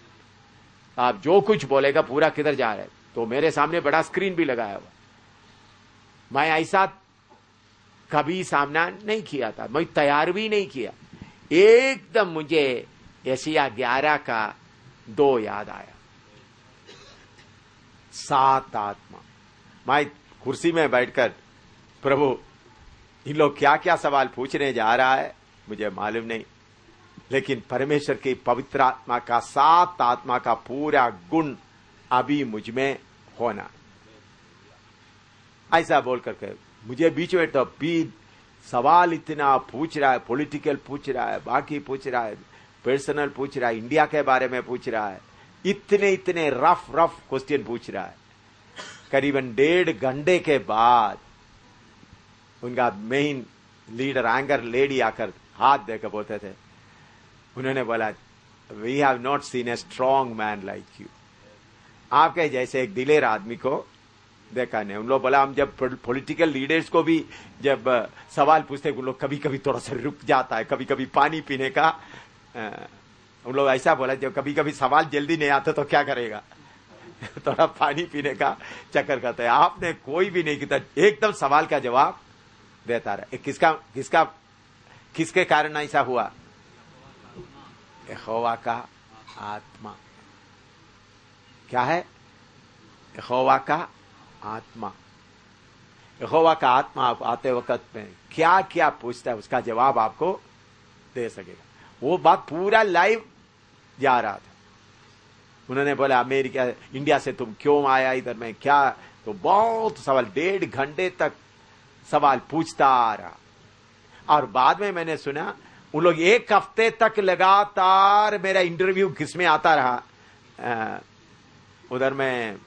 आप जो कुछ बोलेगा पूरा किधर जा रहा है। तो मेरे सामने बड़ा स्क्रीन भी लगाया हुआ। मैं ऐसा कभी सामना नहीं किया था, मैं तैयार भी नहीं किया। एकदम मुझे यशायाह 11 का 2 याद आया, 7 आत्मा। मैं कुर्सी में बैठकर प्रभु इन लोग क्या क्या सवाल पूछने जा रहा है मुझे मालूम नहीं, लेकिन परमेश्वर की पवित्र आत्मा का, सात आत्मा का पूरा गुण अभी मुझ में होना। ऐसा बोल करके मुझे बीच में तो भी सवाल इतना पूछ रहा है, पॉलिटिकल पूछ रहा है, बाकी पूछ रहा है, पर्सनल पूछ रहा है, इंडिया के बारे में पूछ रहा है, इतने रफ क्वेश्चन पूछ रहा है। करीबन 1.5 घंटे के बाद उनका मेन लीडर एंगर लेडी आकर हाथ देकर बोलते थे, उन्होंने बोला, we have not seen a strong man like you. आपके जैसे एक दिलेर आदमी को देखा नहीं। उन लोग बोला, हम जब पॉलिटिकल लीडर्स को भी जब सवाल पूछते उन लोग कभी कभी थोड़ा सा रुक जाता है, कभी कभी पानी पीने का उन लोग ऐसा बोला, जब कभी कभी सवाल जल्दी नहीं आता तो क्या करेगा थोड़ा पानी पीने का चक्कर करता है। आपने कोई भी नहीं किया, एकदम सवाल का जवाब देता रहा। किसके कारण ऐसा हुआ? यहोवा का आत्मा। क्या है? यहोवा का आत्मा। यहोवा का आत्मा आप आते वक्त में क्या क्या पूछता है उसका जवाब आपको दे सकेगा। वो बात पूरा लाइव जा रहा था। उन्होंने बोला, अमेरिका इंडिया से तुम क्यों आया इधर में, क्या? तो बहुत सवाल, 1.5 घंटे तक सवाल पूछता आ रहा। और बाद में मैंने सुना उन लोग 1 हफ्ते तक लगातार मेरा इंटरव्यू किसमें आता रहा। उधर में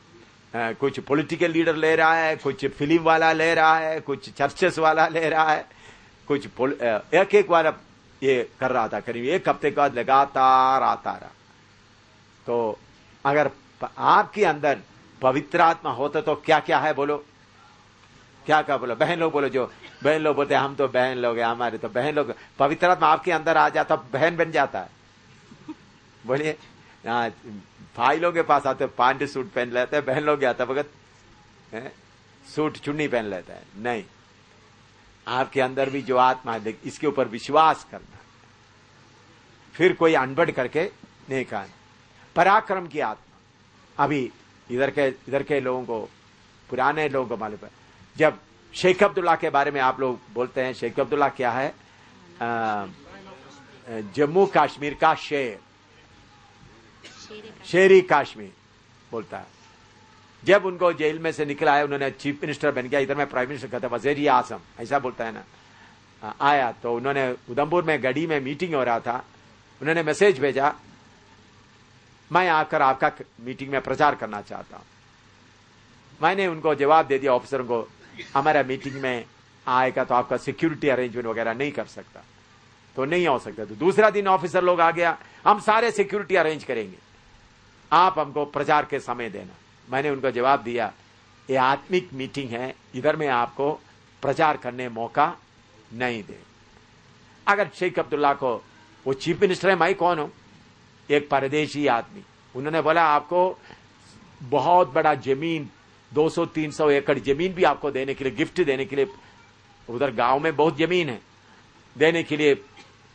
कुछ पॉलिटिकल लीडर ले रहा है, कुछ फिल्म वाला ले रहा है, कुछ चर्चेस वाला ले रहा है, कुछ एक बार ये कर रहा था। करीब 1 हफ्ते के बाद लगातार आता रहा। तो अगर आपके अंदर पवित्र आत्मा होता तो क्या क्या है बोलो, क्या क्या बोलो? बहन लोग बोलो, जो बहन लोग बोलते हैं हम तो बहन लोग हैं, हमारे तो बहन लोग। पवित्र आत्मा आपके अंदर आ जाता बहन बन जाता है। बोलिए, भाई लोग के पास आते पैंट सूट पहन लेते हैं, बहन लोग के आता भगत सूट चुन्नी पहन लेता है। नहीं, आपके अंदर भी जो आत्मा है इसके ऊपर विश्वास करना, फिर कोई अनबढ़ करके नहीं कहना। पराक्रम की आत्मा। अभी इधर के लोगों को, पुराने लोगों को मालूम है, जब शेख अब्दुल्ला के बारे में आप लोग बोलते हैं, शेख अब्दुल्ला क्या है? जम्मू कश्मीर का शेर, शेरी कश्मीर बोलता है। जब उनको जेल में से निकला है, उन्होंने चीफ मिनिस्टर बन गया, इधर में प्राइम मिनिस्टर कहता है वज़ीर आज़म, ऐसा बोलता है ना। आया तो उन्होंने उधमपुर में गढ़ी में मीटिंग हो रहा था, उन्होंने मैसेज भेजा, मैं आकर आपका मीटिंग में प्रचार करना चाहता हूं। मैंने उनको जवाब दे दिया ऑफिसरों को, हमारा मीटिंग में आएगा तो आपका सिक्योरिटी अरेंजमेंट वगैरह नहीं कर सकता, तो नहीं हो सकता। तो दूसरा दिन ऑफिसर लोग आ गया, हम सारे सिक्योरिटी अरेंज करेंगे, आप हमको प्रचार के समय देना। मैंने उनको जवाब दिया, ये आत्मिक मीटिंग है, इधर में आपको प्रचार करने मौका नहीं दे। अगर शेख अब्दुल्ला को, वो चीफ मिनिस्टर है, मैं कौन हूं? एक परदेशी आदमी। उन्होंने बोला, आपको बहुत बड़ा जमीन, 200-300 एकड़ जमीन भी आपको देने के लिए, गिफ्ट देने के लिए, उधर गांव में बहुत जमीन है, देने के लिए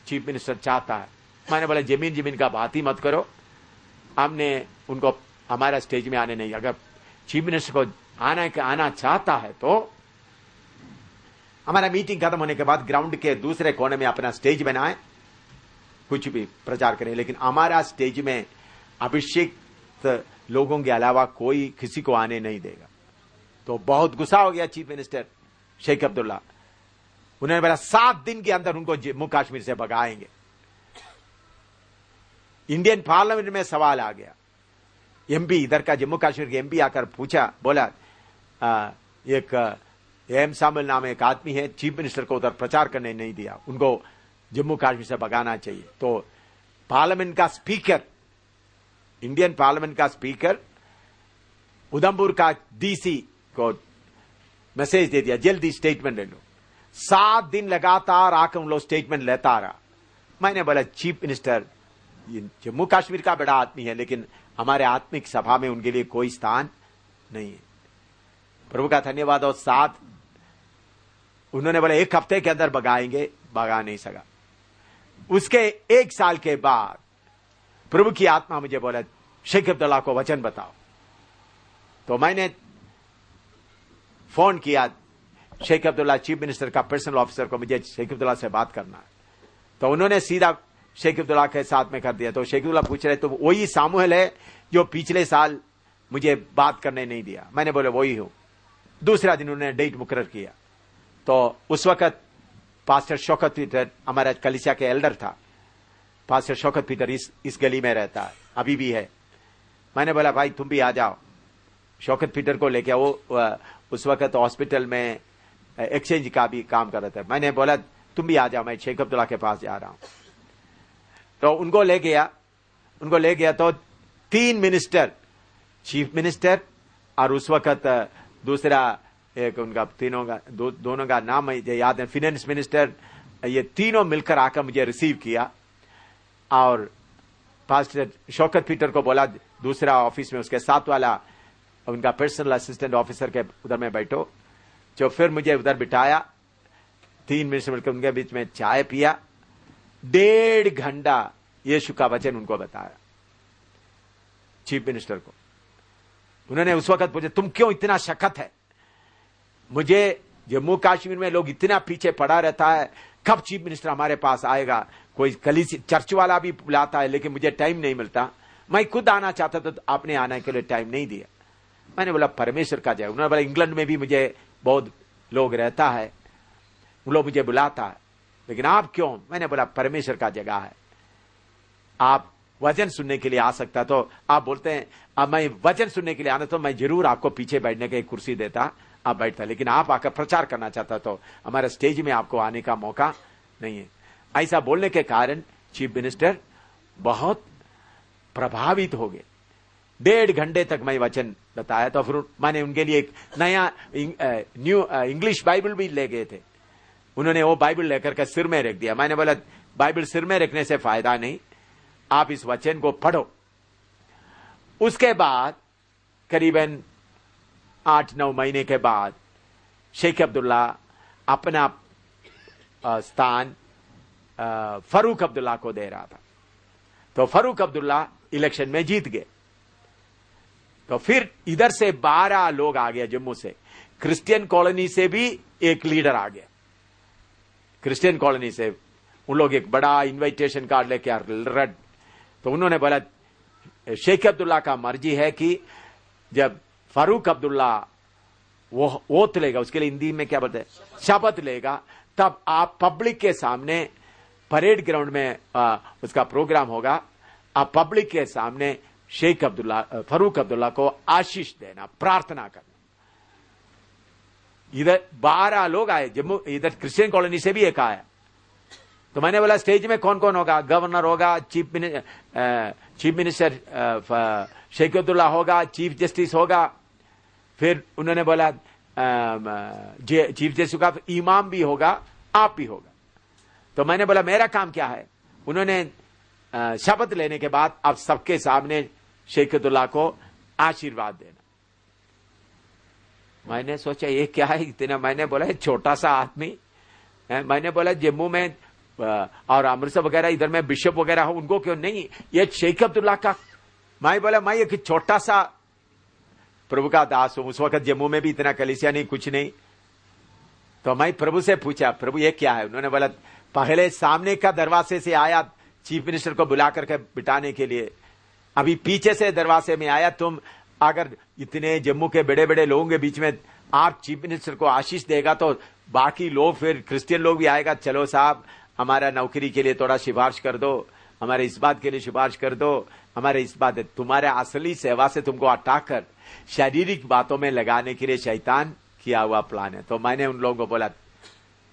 चीफ मिनिस्टर चाहता है। मैंने बोला, जमीन का बात ही मत करो, हमने उनको हमारा स्टेज में आने नहीं। अगर चीफ मिनिस्टर को आना चाहता है तो हमारा मीटिंग खत्म होने के बाद ग्राउंड के दूसरे कोने में अपना स्टेज बनाए, कुछ भी प्रचार करें, लेकिन हमारा स्टेज में अभिषेक लोगों के अलावा कोई किसी को आने नहीं देगा। तो बहुत गुस्सा हो गया चीफ मिनिस्टर शेख अब्दुल्ला। उन्होंने बोला 7 दिन के अंदर उनको जम्मू कश्मीर से भगाएंगे। इंडियन पार्लियामेंट में सवाल आ गया। एमपी, इधर का जम्मू कश्मीर के एमपी आकर पूछा, बोला एक एम सामिल नाम एक आदमी है, चीफ मिनिस्टर को उधर प्रचार करने नहीं दिया, उनको जम्मू कश्मीर से भगाना चाहिए। तो पार्लियामेंट का स्पीकर, इंडियन पार्लियामेंट का स्पीकर उधमपुर का डीसी को मैसेज दे दिया, जल्दी स्टेटमेंट ले लो। 7 दिन लगातार आकर उन लोग स्टेटमेंट लेता रहा। मैंने बोला, चीफ मिनिस्टर जम्मू कश्मीर का बड़ा आदमी है, लेकिन हमारे आत्मिक सभा में उनके लिए कोई स्थान नहीं है। प्रभु का धन्यवाद। और 7 उन्होंने बोला 1 हफ्ते के अंदर भगाएंगे, भगा नहीं सका। उसके 1 साल के बाद प्रभु की आत्मा मुझे बोला, शेख अब्दुल्ला को वचन बताओ। तो मैंने फोन किया शेख अब्दुल्ला, चीफ मिनिस्टर का पर्सनल ऑफिसर को, मुझे शेख अब्दुल्ला से बात करना है। तो उन्होंने सीधा शेख अब्दुल्ला के साथ में कर दिया। तो शेख अब्दुल्ला पूछ रहे तो वही सामुएल है जो पिछले साल मुझे बात करने नहीं दिया? मैंने बोला वही हूं। दूसरा दिन उन्होंने डेट मुकर्रर किया। तो उस वक्त पास्टर शौकत पीटर हमारा कलीसिया के एल्डर था। पास्टर शौकत पीटर इस गली में रहता है, अभी भी है। मैंने बोला भाई तुम भी आ जाओ। शौकत पीटर को लेके वो उस वक्त हॉस्पिटल में एक्सचेंज का भी काम कर रहे थे। मैंने बोला तुम भी आ जाओ, मैं शेख अब्दुल्ला के पास जा रहा हूं। तो उनको ले गया तो 3 मिनिस्टर, चीफ मिनिस्टर और उस वक्त दूसरा एक उनका दोनों का नाम मुझे याद है, फिनेंस मिनिस्टर, ये तीनों मिलकर आकर मुझे रिसीव किया। और पास्टर शौकत पीटर को बोला दूसरा ऑफिस में उसके साथ वाला उनका पर्सनल असिस्टेंट ऑफिसर के उधर में बैठो। जो फिर मुझे उधर बिठाया, 3 मिनट मिलकर उनके बीच में चाय पिया। 1.5 घंटा यीशु का वचन उनको बताया, चीफ मिनिस्टर को। उन्होंने उस वक्त पूछा तुम क्यों इतना शक्कत है? मुझे जम्मू कश्मीर में लोग इतना पीछे पड़ा रहता है, कब चीफ मिनिस्टर हमारे पास आएगा? कोई कलीसिया चर्च वाला भी बुलाता है लेकिन मुझे टाइम नहीं मिलता। मैं खुद आना चाहता था तो आपने आने के लिए टाइम नहीं दिया। मैंने बोला परमेश्वर का जय। उन्होंने बोला इंग्लैंड में भी मुझे बहुत लोग रहता है, वो लोग मुझे बुलाता है, लेकिन आप क्यों? मैंने बोला परमेश्वर का जगह है, आप वचन सुनने के लिए आ सकता। तो आप बोलते हैं अब मैं वचन सुनने के लिए आना, तो मैं जरूर आपको पीछे बैठने की कुर्सी देता, आप बैठता, लेकिन आप आकर प्रचार करना चाहता तो हमारे स्टेज में आपको आने का मौका नहीं है। ऐसा बोलने के कारण चीफ मिनिस्टर बहुत प्रभावित हो गए। 1.5 घंटे तक मैं वचन बताया। तो फिर मैंने उनके लिए एक नया न्यू इंग्लिश बाइबल भी ले गए थे। उन्होंने वो बाइबल लेकर के सिर में रख दिया। मैंने बोला बाइबल सिर में रखने से फायदा नहीं, आप इस वचन को पढ़ो। उसके बाद करीबन 8-9 महीने के बाद शेख अब्दुल्ला अपना स्थान फरूक अब्दुल्ला को दे रहा था। तो फरूक अब्दुल्ला इलेक्शन में जीत गए। तो फिर इधर से 12 लोग आ गए जम्मू से, क्रिश्चियन कॉलोनी से भी एक लीडर आ गया। क्रिश्चियन कॉलोनी से उन लोग एक बड़ा इनविटेशन कार्ड लेके रेड। तो उन्होंने बोला शेख अब्दुल्ला का मर्जी है कि जब फारूक अब्दुल्ला वो ओथ लेगा, उसके लिए हिंदी में क्या बोलते हैं, शपथ लेगा, तब आप पब्लिक के सामने परेड ग्राउंड में उसका प्रोग्राम होगा, आप पब्लिक के सामने शेख अब्दुल्ला फारूक अब्दुल्ला को आशीष देना, प्रार्थना करना। इधर 12 लोग आए जम्मू, इधर क्रिश्चियन कॉलोनी से भी एक आया। तो मैंने बोला स्टेज में कौन कौन होगा? गवर्नर होगा, चीफ मिनिस्टर शेख अब्दुल्ला होगा, चीफ जस्टिस होगा। फिर उन्होंने बोला चीफ जस्टिस का इमाम भी होगा, आप भी होगा। तो मैंने बोला मेरा काम क्या है? उन्होंने शपथ लेने के बाद अब सबके सामने शेख अब्दुल्ला को आशीर्वाद देना। मैंने सोचा ये क्या है इतना? मैंने बोला छोटा सा आदमी, मैंने बोला जम्मू में और अमृतसर वगैरह इधर में बिशप वगैरह हो, उनको क्यों नहीं? ये शेख अब्दुल्ला का। मैं बोला मैं एक छोटा सा प्रभु का दास हूं। उस वक्त जम्मू में भी इतना कलीसिया नहीं, कुछ नहीं। तो मैं प्रभु से पूछा प्रभु ये क्या है? उन्होंने बोला पहले सामने का दरवाजे से आया चीफ मिनिस्टर को बुला करके बिठाने के लिए, अभी पीछे से दरवाजे में आया। तुम अगर इतने जम्मू के बड़े बड़े लोगों के बीच में आप चीफ मिनिस्टर को आशीष देगा तो बाकी लोग, फिर क्रिश्चियन लोग भी आएगा, चलो साहब हमारा नौकरी के लिए थोड़ा सिफारिश कर दो, हमारे इस बात के लिए सिफारिश कर दो, हमारे इस बात, तुम्हारे असली सेवा से तुमको हटाकर शारीरिक बातों में लगाने के लिए शैतान किया हुआ प्लान है। तो मैंने उन लोगों को बोला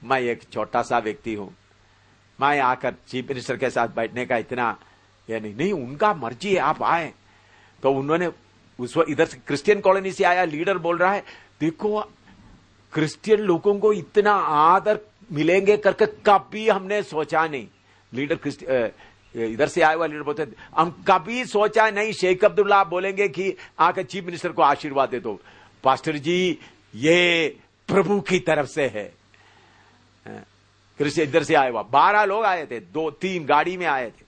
मैं एक छोटा सा व्यक्ति हूं, मैं आकर चीफ मिनिस्टर के साथ बैठने का इतना या नहीं, उनका मर्जी है, आप आए। तो उन्होंने उस वक्त इधर से क्रिश्चियन कॉलोनी से आया लीडर बोल रहा है देखो क्रिश्चियन लोगों को इतना आदर मिलेंगे करके कभी हमने सोचा नहीं। लीडर इधर से आया हुआ लीडर बोलते हम कभी सोचा नहीं शेख अब्दुल्ला बोलेंगे कि आकर चीफ मिनिस्टर को आशीर्वाद दे दो। पास्टर जी ये प्रभु की तरफ से है। क्रिश्चियन इधर से आया हुआ 12 लोग आए थे, 2-3 गाड़ी में आए थे,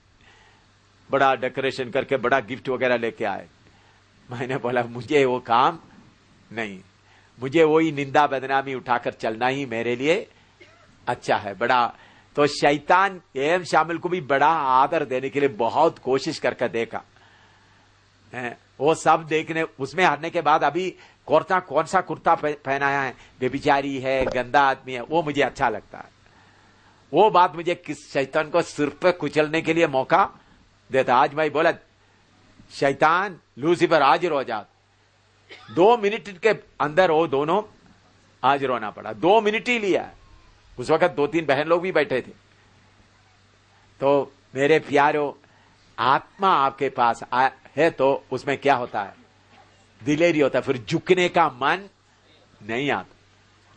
बड़ा डेकोरेशन करके बड़ा गिफ्ट वगैरह लेके आए। मैंने बोला मुझे वो काम नहीं, मुझे वही निंदा बदनामी उठाकर चलना ही मेरे लिए अच्छा है। बड़ा तो शैतान एम शामिल को भी बड़ा आदर देने के लिए बहुत कोशिश करके देखा। वो सब देखने, उसमें हारने के बाद अभी कौन सा कुर्ता पहनाया है, बेबिचारी है, गंदा आदमी है, वो मुझे अच्छा लगता है। वो बात मुझे किस शैतान को सिर पे कुचलने के लिए मौका देता। आज मैं बोला, शैतान लूसीफर हाजिर हो जा। 2 मिनट के अंदर वो दोनों हाजिर होना पड़ा। 2 मिनट ही लिया। उस वक्त 2-3 बहन लोग भी बैठे थे। तो मेरे प्यारो, आत्मा आपके पास है तो उसमें क्या होता है, दिलेरी होता है, फिर झुकने का मन नहीं आता।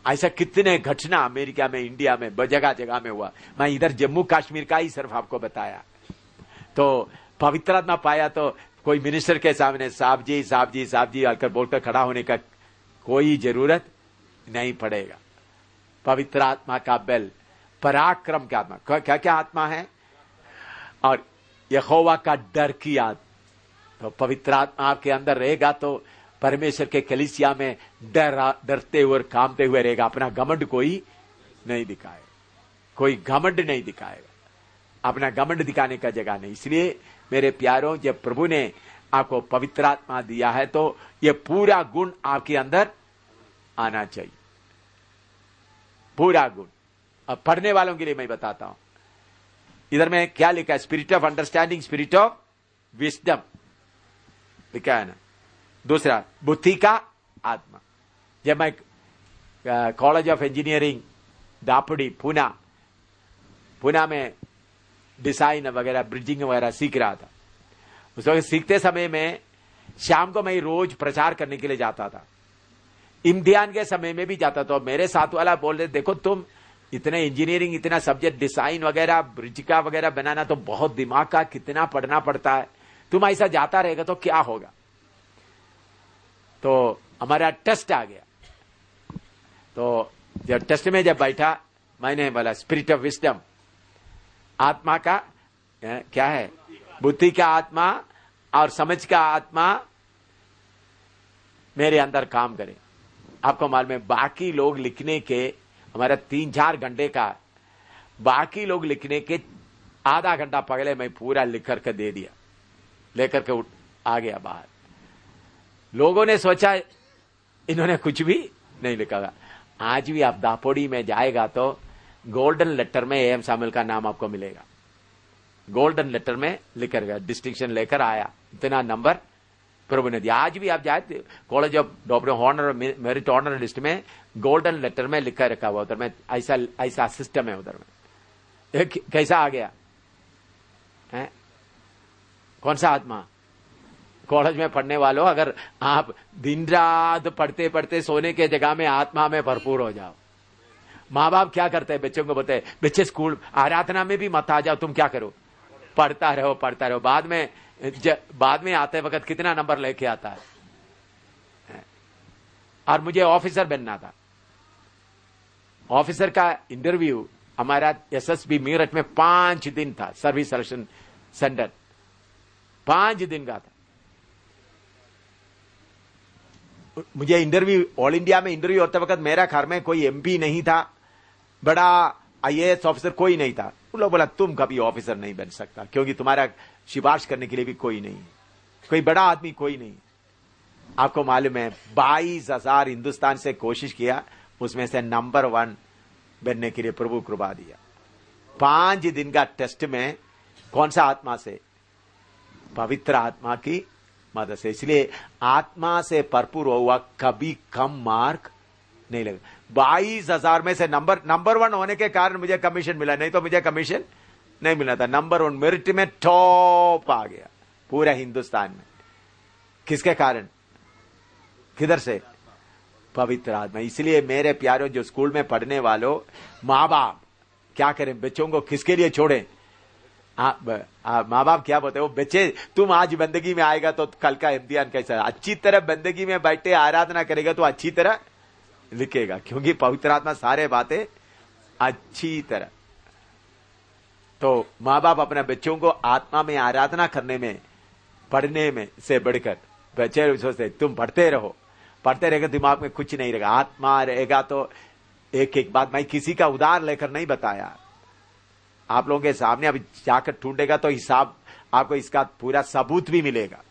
ऐसा कितने घटना अमेरिका में, इंडिया में, जगह जगह में हुआ। मैं इधर जम्मू कश्मीर का ही सिर्फ आपको बताया। तो पवित्र आत्मा पाया तो कोई मिनिस्टर के सामने साहब जी साहब जी साहब जी आकर बोलकर खड़ा होने का कोई जरूरत नहीं पड़ेगा। पवित्र आत्मा का बल, पराक्रम का आत्मा, क्या क्या आत्मा है, और यहोवा का डर की आत्मा। तो पवित्र आत्मा आपके अंदर रहेगा तो परमेश्वर के कलीसिया में डरते हुए और कामते हुए रहेगा। अपना घमंड कोई नहीं दिखाएगा, कोई घमंड नहीं दिखाएगा, अपना घमंड दिखाने का जगह नहीं। इसलिए मेरे प्यारों, जब प्रभु ने आपको पवित्र आत्मा दिया है तो ये पूरा गुण आपके अंदर आना चाहिए, पूरा गुण। अब पढ़ने वालों के लिए मैं बताता हूं, इधर में क्या लिखा है, spirit of understanding, spirit of wisdom लिखा है ना। दूसरा, बुद्धि का आत्मा। जब मैं कॉलेज ऑफ इंजीनियरिंग दापड़ी पूना में डिजाइन वगैरह, ब्रिजिंग वगैरह सीख रहा था, उस वक्त सीखते समय में शाम को मैं रोज प्रचार करने के लिए जाता था। इम्तिहान के समय में भी जाता था। मेरे साथ वाला बोल रहे, देखो तुम इतने इंजीनियरिंग, इतना सब्जेक्ट, डिजाइन वगैरह, ब्रिज का वगैरह बनाना तो बहुत दिमाग का कितना पढ़ना पड़ता है, तुम ऐसा जाता रहेगा तो क्या होगा। तो हमारा टेस्ट आ गया। तो जब टेस्ट में जब बैठा, मैंने बोला स्पिरिट ऑफ विजडम, आत्मा का क्या है, बुद्धि का आत्मा और समझ का आत्मा मेरे अंदर काम करे। आपको मालूम है, बाकी लोग लिखने के, हमारा 3-4 घंटे का, बाकी लोग लिखने के आधा घंटा पहले मैं पूरा लिख करके दे दिया, लेकर के आ गया बाहर। लोगों ने सोचा इन्होंने कुछ भी नहीं लिखा। आज भी आप दापोड़ी में जाएगा तो गोल्डन लेटर में एम शामिल का नाम आपको मिलेगा। गोल्डन लेटर में लिखकर गया, डिस्टिंक्शन लेकर आया, इतना नंबर प्रभु ने दिया। आज भी आप जाए college of doctor honour, merit honour list में गोल्डन लेटर में लिखा रखा हुआ। उधर में ऐसा सिस्टम है। उधर में कैसा आ गया है? कौन सा आत्मा? कॉलेज में पढ़ने वालों, अगर आप दिन रात पढ़ते पढ़ते सोने के जगह में आत्मा में भरपूर हो जाओ। माँ बाप क्या करते हैं, बच्चों को बोलते हैं, बच्चे स्कूल आराधना में भी मत आ जाओ, तुम क्या करो, पढ़ता रहो पढ़ता रहो। बाद में आते वक्त कितना नंबर लेके आता है। और मुझे ऑफिसर बनना था। ऑफिसर का इंटरव्यू हमारा एसएसबी मेरठ में 5 दिन था, सर्विस सिलेक्शन सेंटर 5 दिन का था। मुझे इंटरव्यू, ऑल इंडिया में इंटरव्यू होते वक्त मेरा घर में कोई एमपी नहीं था, बड़ा आईएएस ऑफिसर कोई नहीं था। उन लोग बोला तुम कभी ऑफिसर नहीं बन सकता, क्योंकि तुम्हारा सिफारिश करने के लिए भी कोई नहीं, कोई बड़ा आदमी कोई नहीं। आपको मालूम है 22,000 हिंदुस्तान से कोशिश किया, उसमें से नंबर 1 बनने के लिए प्रभु कृपा दिया। 5 दिन का टेस्ट में कौन सा आत्मा से? पवित्र आत्मा की मदद से। इसलिए आत्मा से भरपूर हुआ कभी कम मार्क नहीं लगा। 22,000 में से नंबर 1 होने के कारण मुझे कमीशन मिला, नहीं तो मुझे कमीशन नहीं मिला था। नंबर 1 मेरिट में टॉप आ गया पूरा हिंदुस्तान में। किसके कारण? किधर से? पवित्र आत्मा। इसलिए मेरे प्यारों, जो स्कूल में पढ़ने वालों, माँ बाप क्या करें, बच्चों को किसके लिए छोड़ें? माँ बाप क्या बोलते हैं, वो बच्चे तुम आज बंदगी में आएगा तो कल का इम्तिहान कैसा, अच्छी तरह बंदगी में बैठे आराधना करेगा तो अच्छी तरह लिखेगा, क्योंकि पवित्र आत्मा सारे बातें अच्छी तरह। तो माँ बाप अपने बच्चों को आत्मा में आराधना करने में, पढ़ने में से बढ़कर, बच्चे सोचते तुम पढ़ते रहो, पढ़ते रहेगा, दिमाग में कुछ नहीं रहेगा, आत्मा रहेगा। तो एक एक बात मैं किसी का उधार लेकर नहीं बताया, आप लोगों के सामने अभी जाकर ढूंढेगा तो हिसाब आपको इसका पूरा सबूत भी मिलेगा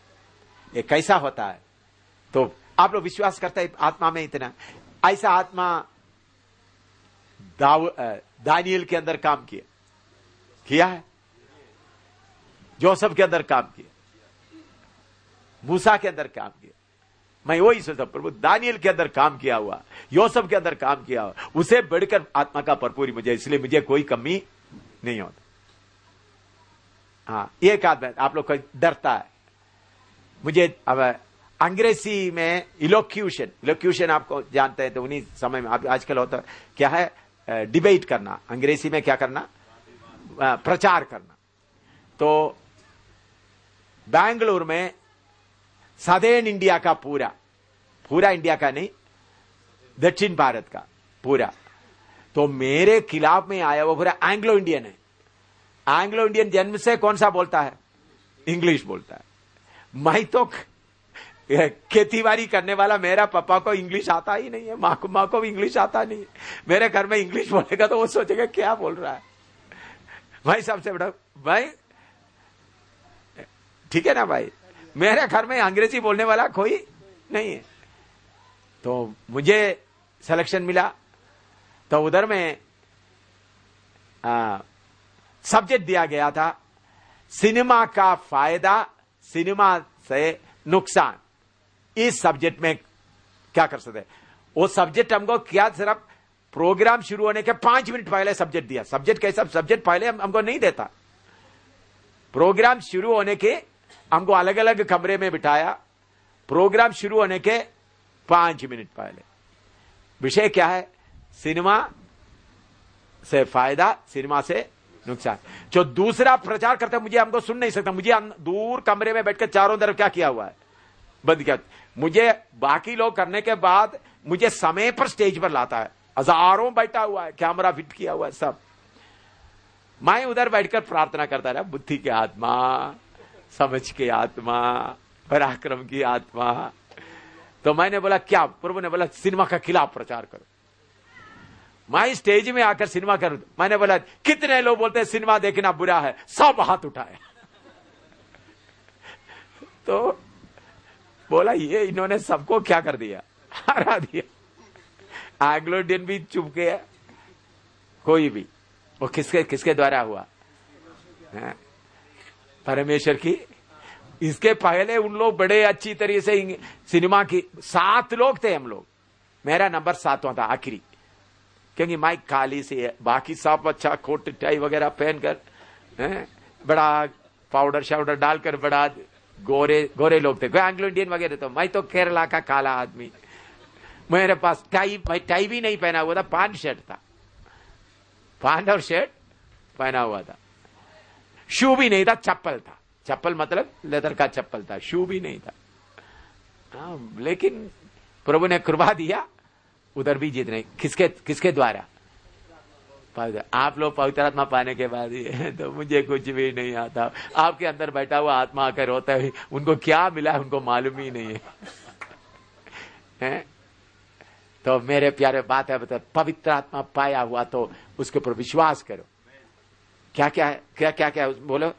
ये कैसा होता है। तो आप लोग विश्वास करते हैं आत्मा में इतना, ऐसा आत्मा दानियल के अंदर काम किया है, जोसेफ के अंदर काम किया, मूसा के अंदर काम किया। मैं वही सोचता प्रभु दानियल के अंदर काम किया हुआ, योसेफ के अंदर काम किया हुआ, उसे बढ़कर आत्मा का भरपूरी मुझे, इसलिए मुझे कोई कमी नहीं होता। हाँ, एक आदमी आप लोग को डरता है मुझे। अब अंग्रेजी में इलोक्यूशन आपको जानते हैं, तो उन्हीं समय में आजकल होता है क्या है, डिबेट करना, अंग्रेजी में क्या करना, प्रचार करना। तो बेंगलुरु में सदर्न इंडिया का पूरा इंडिया का नहीं, दक्षिण भारत का पूरा, तो मेरे खिलाफ में आया वो पूरा एंग्लो इंडियन है। एंग्लो इंडियन जन्म से कौन सा बोलता है, इंग्लिश बोलता है। मैं तो खेतीबाड़ी करने वाला, मेरा पापा को इंग्लिश आता ही नहीं है, माँ को भी इंग्लिश आता नहीं है। मेरे घर में इंग्लिश बोलेगा तो वो सोचेगा क्या बोल रहा है। भाई सबसे बड़ा भाई, ठीक है ना भाई, मेरे घर में अंग्रेजी बोलने वाला कोई नहीं है। तो मुझे सिलेक्शन मिला, तो उधर में सब्जेक्ट दिया गया था सिनेमा का फायदा, सिनेमा से नुकसान। इस सब्जेक्ट में क्या कर सकते, वो सब्जेक्ट हमको क्या, सिर्फ प्रोग्राम शुरू होने के 5 मिनट पहले सब्जेक्ट दिया। सब्जेक्ट कैसा, सब्जेक्ट पहले हमको नहीं देता, प्रोग्राम शुरू होने के हमको अलग अलग कमरे में बिठाया, प्रोग्राम शुरू होने के 5 मिनट पहले। विषय क्या है, सिनेमा से फायदा, सिनेमा से नुकसान। जो दूसरा प्रचार करता है मुझे, हमको सुन नहीं सकता, मुझे दूर कमरे में बैठकर चारों तरफ क्या किया हुआ है, बंद किया। मुझे बाकी लोग करने के बाद मुझे समय पर स्टेज पर लाता है, हजारों बैठा हुआ है, कैमरा फिट किया हुआ है सब। मैं उधर बैठकर प्रार्थना करता रहा, बुद्धि की आत्मा, समझ की आत्मा, पराक्रम की आत्मा। तो मैंने बोला क्या, प्रभु ने बोला सिनेमा का खिलाफ प्रचार करो। मैं स्टेज में आकर सिनेमा करूं, मैंने बोला कितने लोग बोलते हैं सिनेमा देखना बुरा है, सब हाथ उठाए। तो बोला ये इन्होंने सबको क्या कर दिया, हरा दिया। एंग्लो इंडियन भी चुप गया, कोई भी। वो किसके द्वारा हुआ है? परमेश्वर की। इसके पहले उन लोग बड़े अच्छी तरीके से सिनेमा की, 7 लोग थे हम लोग, मेरा नंबर 7वां था आखिरी, क्योंकि माइक खाली से, बाकी सब अच्छा कोट टाई वगैरह पहनकर, बड़ा पाउडर शाउडर डालकर, बड़ा गोरे लोग थे, एंग्लो इंडियन वगैरह। तो मैं तो केरला का काला आदमी, मेरे पास टाई भी नहीं पहना हुआ था, पैंट शर्ट था, पैंट और शर्ट पहना हुआ था, शू भी नहीं था, चप्पल था, चप्पल मतलब लेदर का चप्पल था, शू भी नहीं था। लेकिन प्रभु ने कृपा दिया, उधर भी जीत नहीं। किसके द्वारा, आप लोग पवित्र आत्मा पाने के बाद ही, तो मुझे कुछ भी नहीं आता। आपके अंदर बैठा हुआ आत्मा आकर होता है, उनको क्या मिला है उनको मालूम ही नहीं है। तो मेरे प्यारे बात है, बता, पवित्र आत्मा पाया हुआ तो उसके ऊपर विश्वास करो। क्या क्या है, क्या बोलो,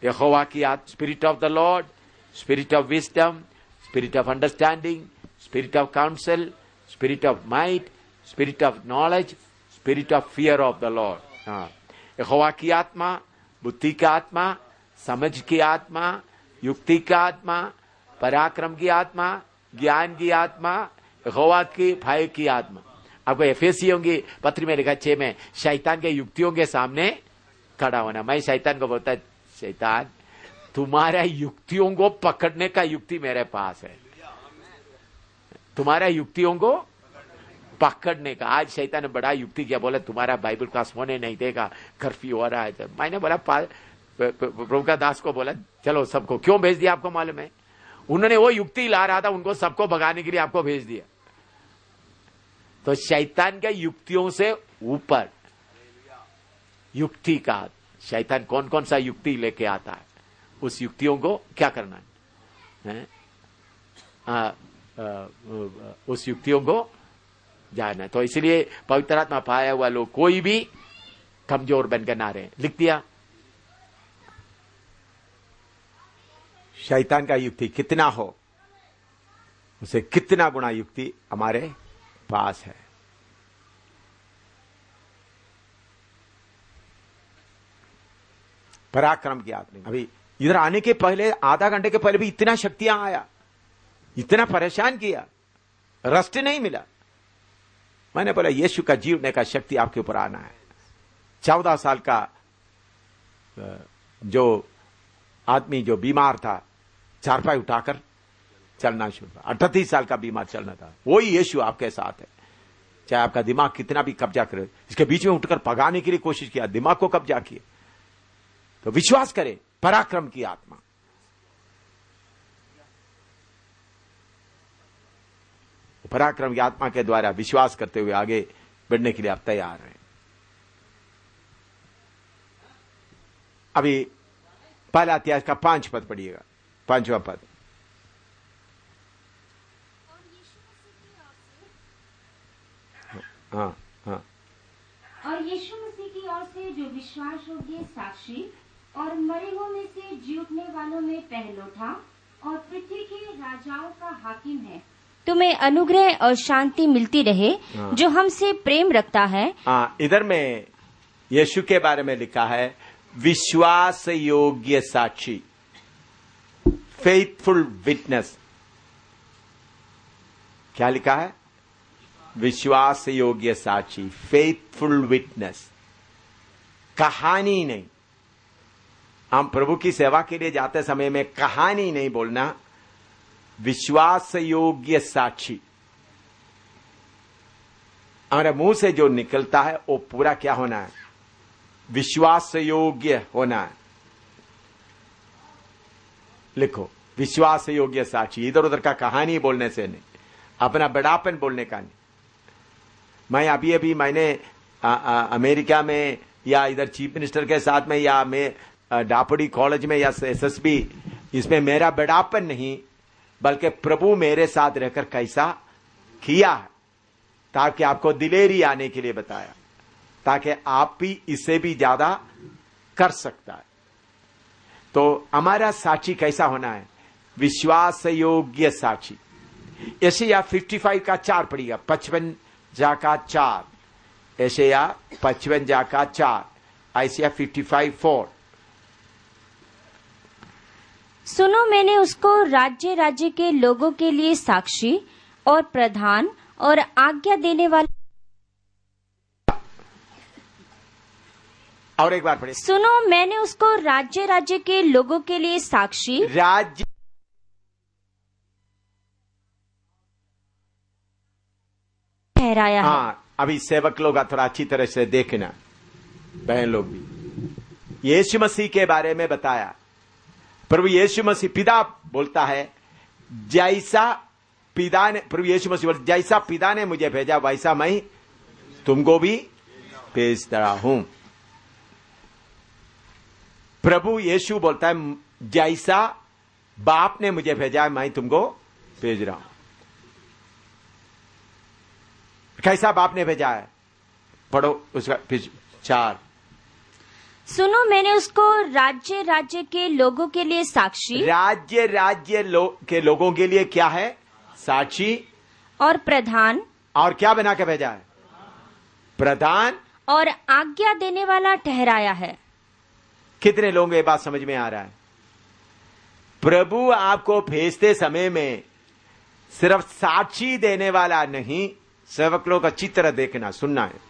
यहोवा की आत्मा, spirit of the Lord, spirit of wisdom, spirit of understanding, spirit of counsel, spirit of might, spirit of knowledge, spirit of fear of the Lord. यहोवा की आत्मा, बुद्धि का आत्मा, समझ की आत्मा, युक्ति का आत्मा, पराक्रम की आत्मा, ज्ञान की आत्मा, यहोवा की भय की आत्मा। आपको एफेसियों की पत्री में लिखा 6 में, शैतान के युक्तियों के सामने खड़ा होना। मैं शैतान को बोलता, शैतान तुम्हारा युक्तियों को पकड़ने का युक्ति मेरे पास है, तुम्हारा युक्तियों को पकड़ने का। आज शैतान ने बड़ा युक्ति किया, बोला तुम्हारा बाइबल क्लास होने नहीं देगा, कर्फ्यू हो रहा है। मैंने बोला प्रभु का दास को बोला, चलो सबको, क्यों भेज दिया आपको मालूम है? उन्होंने वो युक्ति ला रहा था, उनको सबको भगाने के लिए आपको भेज दिया। तो शैतान के युक्तियों से ऊपर युक्ति का, शैतान कौन कौन सा युक्ति लेके आता है, उस युक्तियों को क्या करना है? उस युक्तियों को जानना। तो इसलिए पवित्र आत्मा पाया हुआ लोग कोई भी कमजोर बनकर ना रहे। लिख दिया। शैतान का युक्ति कितना हो, उसे कितना गुना युक्ति हमारे पास है। पराक्रम की आपने अभी इधर आने के पहले आधा घंटे के पहले भी इतना शक्तियां आया, इतना परेशान किया, रस्ट नहीं मिला। मैंने बोला यीशु का जीवने का शक्ति आपके ऊपर आना है। 14 साल का जो आदमी जो बीमार था, चारपाई उठाकर चलना शुरू हुआ। 38 साल का बीमार चलना था, वही यीशु आपके साथ है। चाहे आपका दिमाग कितना भी कब्जा करे, इसके बीच में उठकर भगाने के लिए कोशिश किया, दिमाग को कब्जा किया, तो विश्वास करें पराक्रम की आत्मा। पराक्रम की आत्मा के द्वारा विश्वास करते हुए आगे बढ़ने के लिए आप तैयार हैं। अभी पहला अध्याय का 5 पद पढ़िएगा, 5वां पद। हाँ हाँ। और यीशु मसीह की ओर से जो विश्वास योग्य साक्षी और मरे हुओं में से जी उठने वालों में पहलोठा और पृथ्वी के राजाओं का हाकिम है, तुम्हें अनुग्रह और शांति मिलती रहे जो हमसे प्रेम रखता है। इधर में यीशु के बारे में लिखा है विश्वास योग्य साक्षी, फेथफुल विटनेस। क्या लिखा है? विश्वास योग्य साक्षी, फेथफुल विटनेस। कहानी नहीं। हम प्रभु की सेवा के लिए जाते समय में कहानी नहीं बोलना, विश्वास योग्य साक्षी। हमारे मुंह से जो निकलता है वो पूरा क्या होना है? विश्वास योग्य होना है। लिखो, विश्वास योग्य साक्षी। इधर उधर का कहानी बोलने से नहीं, अपना बड़ापन बोलने का नहीं। मैं अभी मैंने अमेरिका में या इधर चीफ मिनिस्टर के साथ में या मैं डापड़ी कॉलेज में या एसएसबी, इसमें मेरा बड़ापन नहीं, बल्कि प्रभु मेरे साथ रहकर कैसा किया है, ताकि आपको दिलेरी आने के लिए बताया, ताकि आप भी इससे भी ज्यादा कर सकता है। तो हमारा साक्षी कैसा होना है? विश्वास योग्य साक्षी। यशायाह 55 का 4 पढ़िएगा, 55 का 4। यशायाह 55 का 4, यशायाह 55:4। सुनो, मैंने उसको राज्य राज्य के लोगों के लिए साक्षी और प्रधान और आज्ञा देने वाला। और एक बार पढ़े। सुनो, मैंने उसको राज्य राज्य के लोगों के लिए साक्षी, राज्य ठहराया है। हाँ, अभी सेवक लोग थोड़ा अच्छी तरह से देखना, बहन लोग भी। यीशु मसीह के बारे में बताया। प्रभु यीशु मसीह, पिता बोलता है जैसा पिता ने, प्रभु यीशु मसीह बोलता जैसा पिता ने मुझे भेजा वैसा मैं तुमको भी भेज रहा हूं। प्रभु यीशु बोलता है जैसा बाप ने मुझे भेजा है मैं तुमको भेज रहा हूं। कैसा बाप ने भेजा है? पढ़ो उसका 4। सुनो, मैंने उसको राज्य राज्य के लोगों के लिए साक्षी, राज्य राज्य के लोगों के लिए क्या है? साक्षी और प्रधान, और क्या बना के भेजा है? प्रधान और आज्ञा देने वाला ठहराया है। कितने लोगों को ये बात समझ में आ रहा है? प्रभु आपको भेजते समय में सिर्फ साक्षी देने वाला नहीं, सेवक लोग अच्छी तरह देखना सुनना है।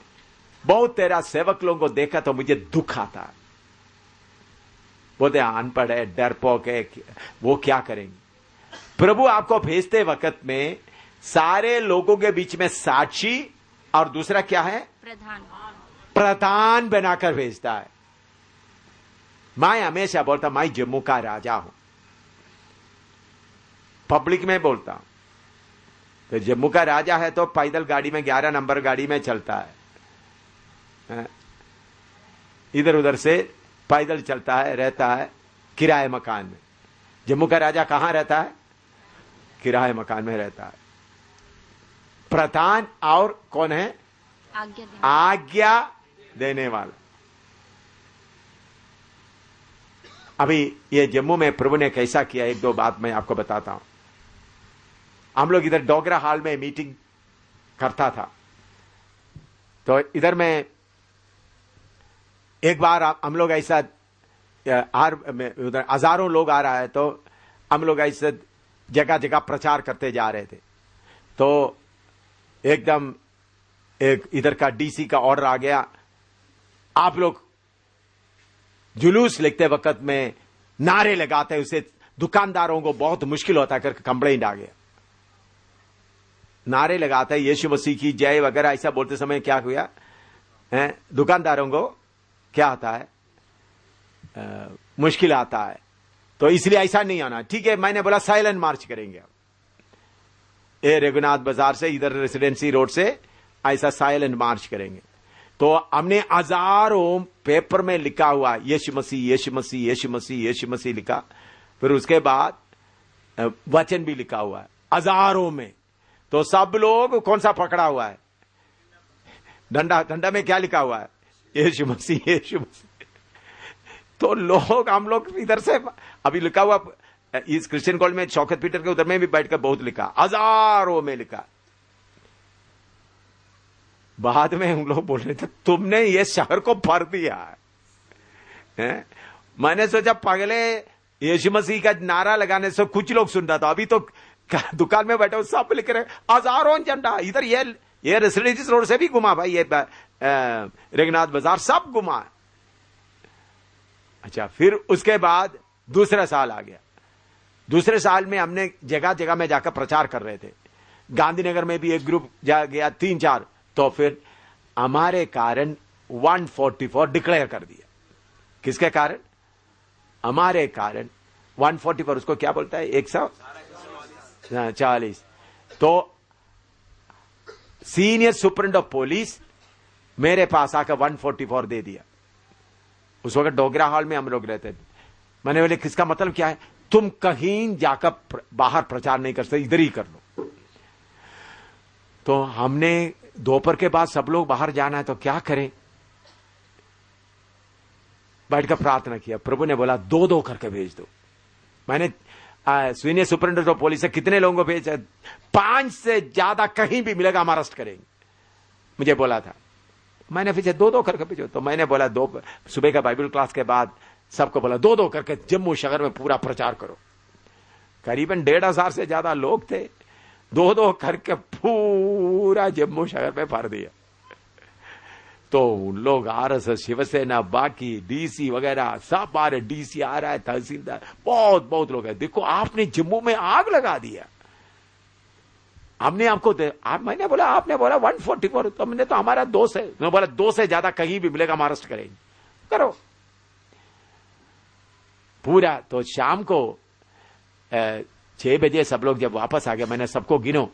बहुत तेरा सेवक लोगों को देखा तो मुझे दुख आता है। बोलते अनपढ़ है, डरपोक है, वो क्या करेंगे? प्रभु आपको भेजते वक्त में सारे लोगों के बीच में साक्षी और दूसरा क्या है? प्रधान बनाकर भेजता है। मैं हमेशा बोलता मैं जम्मू का राजा हूं, पब्लिक में बोलता हूं। तो जम्मू का राजा है तो पैदल गाड़ी में 11 नंबर गाड़ी में चलता है, इधर उधर से पैदल चलता है, रहता है किराए मकान में। जम्मू का राजा कहां रहता है? किराए मकान में रहता है। प्रधान और कौन है? आज्ञा देने वाला। अभी ये जम्मू में प्रभु ने कैसा किया, एक दो बात मैं आपको बताता हूं। हम लोग इधर डोगरा हॉल में मीटिंग करता था, तो इधर में एक बार हम लोग ऐसा उधर हजारों लोग आ रहा है, तो हम लोग ऐसे जगह जगह प्रचार करते जा रहे थे। तो एकदम एक इधर का डीसी का ऑर्डर आ गया, आप लोग जुलूस लिखते वक्त में नारे लगाते, उसे दुकानदारों को बहुत मुश्किल होता है करके कंप्लेंट आ गया। नारे लगाते यीशु मसीह की जय वगैरह ऐसा बोलते समय क्या हुआ है, दुकानदारों को क्या आता है, मुश्किल आता है। तो इसलिए ऐसा नहीं आना, ठीक है। मैंने बोला साइलेंट मार्च करेंगे, ये रघुनाथ बाजार से इधर रेसिडेंसी रोड से ऐसा साइलेंट मार्च करेंगे। तो हमने हजारों पेपर में लिखा हुआ यीशु मसीह यीशु मसीह यीशु मसीह यीशु मसीह लिखा, फिर उसके बाद वचन भी लिखा हुआ है हजारों में। तो सब लोग कौन सा पकड़ा हुआ है, डंडा, डंडा में क्या लिखा हुआ है, यीशु मसीह यीशु मसीह। तो लोग, हम लोग इधर से अभी लिखा हुआ इस क्रिश्चियन कॉलेज में शौकत पीटर के उधर में भी बैठकर बहुत लिखा, हजारों में लिखा। बाद में हम लोग बोल रहे थे तुमने ये शहर को भर दिया है? मैंने सोचा पगले यीशु मसीह का नारा लगाने से कुछ लोग सुनता था, अभी तो दुकान में बैठे सब लिख रहे हजारों झंडा। इधर ये रेसिडेंसी रोड से भी घुमा भाई, ये रघुनाथ बाजार सब घुमा। अच्छा, फिर उसके बाद दूसरा साल आ गया। दूसरे साल में हमने जगह जगह में जाकर प्रचार कर रहे थे। गांधीनगर में भी एक ग्रुप जा गया, 3-4। तो फिर हमारे कारण 144 डिक्लेयर कर दिया। किसके कारण? हमारे कारण 144, उसको क्या बोलता है, 140। तो सीनियर सुपरिटेंडेंट ऑफ पुलिस मेरे पास आकर 144 दे दिया। उस वक्त डोगरा हॉल में हम लोग रहते थे। मैंने बोले किसका मतलब क्या है, तुम कहीं जाकर बाहर प्रचार नहीं कर सकते, इधर ही कर लो। तो हमने दोपहर के बाद सब लोग बाहर जाना है तो क्या करें, बैठकर प्रार्थना किया। प्रभु ने बोला 2-2 करके भेज दो। मैंने सीनियर सुपरिटेंडेंट ऑफ पुलिस से कितने लोगों को भेजा, 5 से ज्यादा कहीं भी मिलेगा हम अरेस्ट करेंगे, मुझे बोला था। मैंने फिर 2-2 करके भेजो। तो मैंने बोला सुबह का बाइबल क्लास के बाद सबको बोला 2-2 करके जम्मू शहर में पूरा प्रचार करो। करीबन 1,500 से ज्यादा लोग थे, 2-2 करके पूरा जम्मू शहर में भर दिया। तो उन लोग आरएसएस, शिवसेना, बाकी डीसी वगैरह सब आ रहे, डीसी आ रहा है, तहसीलदार, बहुत लोग हैं। देखो आपने जम्मू में आग लगा दिया, हमने आपको मैंने बोला, आपने बोला 144, तो हमने तो हमारा 2 से, मैं बोला 2 से ज्यादा कहीं भी मिलेगा हम अरेस्ट करेंगे, करो पूरा। तो शाम को 6 बजे सब लोग जब वापस आ गए, मैंने सबको गिनो।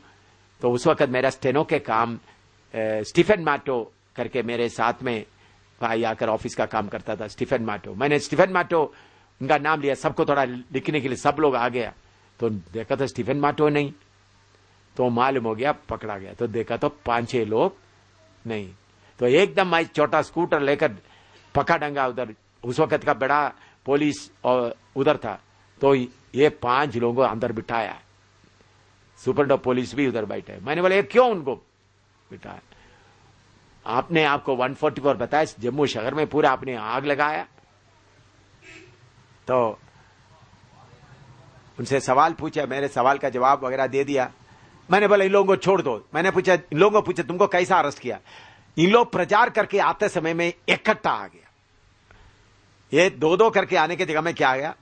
तो उस वक्त मेरा स्टेनो के काम स्टीफन मैटो करके मेरे साथ में भाई आकर ऑफिस का काम करता था, स्टीफन मैटो। मैंने स्टीफन मैटो उनका नाम लिया सबको थोड़ा लिखने के लिए, सब लोग आ गया। तो देखा तो स्टीफन मैटो नहीं, तो मालूम हो गया पकड़ा गया। तो देखा तो 5-6 लोग नहीं। तो एकदम मैं छोटा स्कूटर लेकर पका डंगा उधर, उस वक्त का बड़ा पुलिस और उधर था। तो ये 5 लोगों को अंदर बिठाया, सुपरिटेंडेंट पुलिस भी उधर बैठे। मैंने बोला ये क्यों उनको बिठाया? आपने आपको 144 बताया, जम्मू शहर में पूरा आपने आग लगाया। तो उनसे सवाल पूछा, मेरे सवाल का जवाब वगैरह दे दिया। मैंने बोला इन लोगों को छोड़ दो। मैंने पूछा, इन लोगों को पूछा तुमको कैसा अरेस्ट किया? इन लोग प्रचार करके आते समय में इकट्ठा आ गया। ये 2-2 करके आने की जगह में क्या आ गया,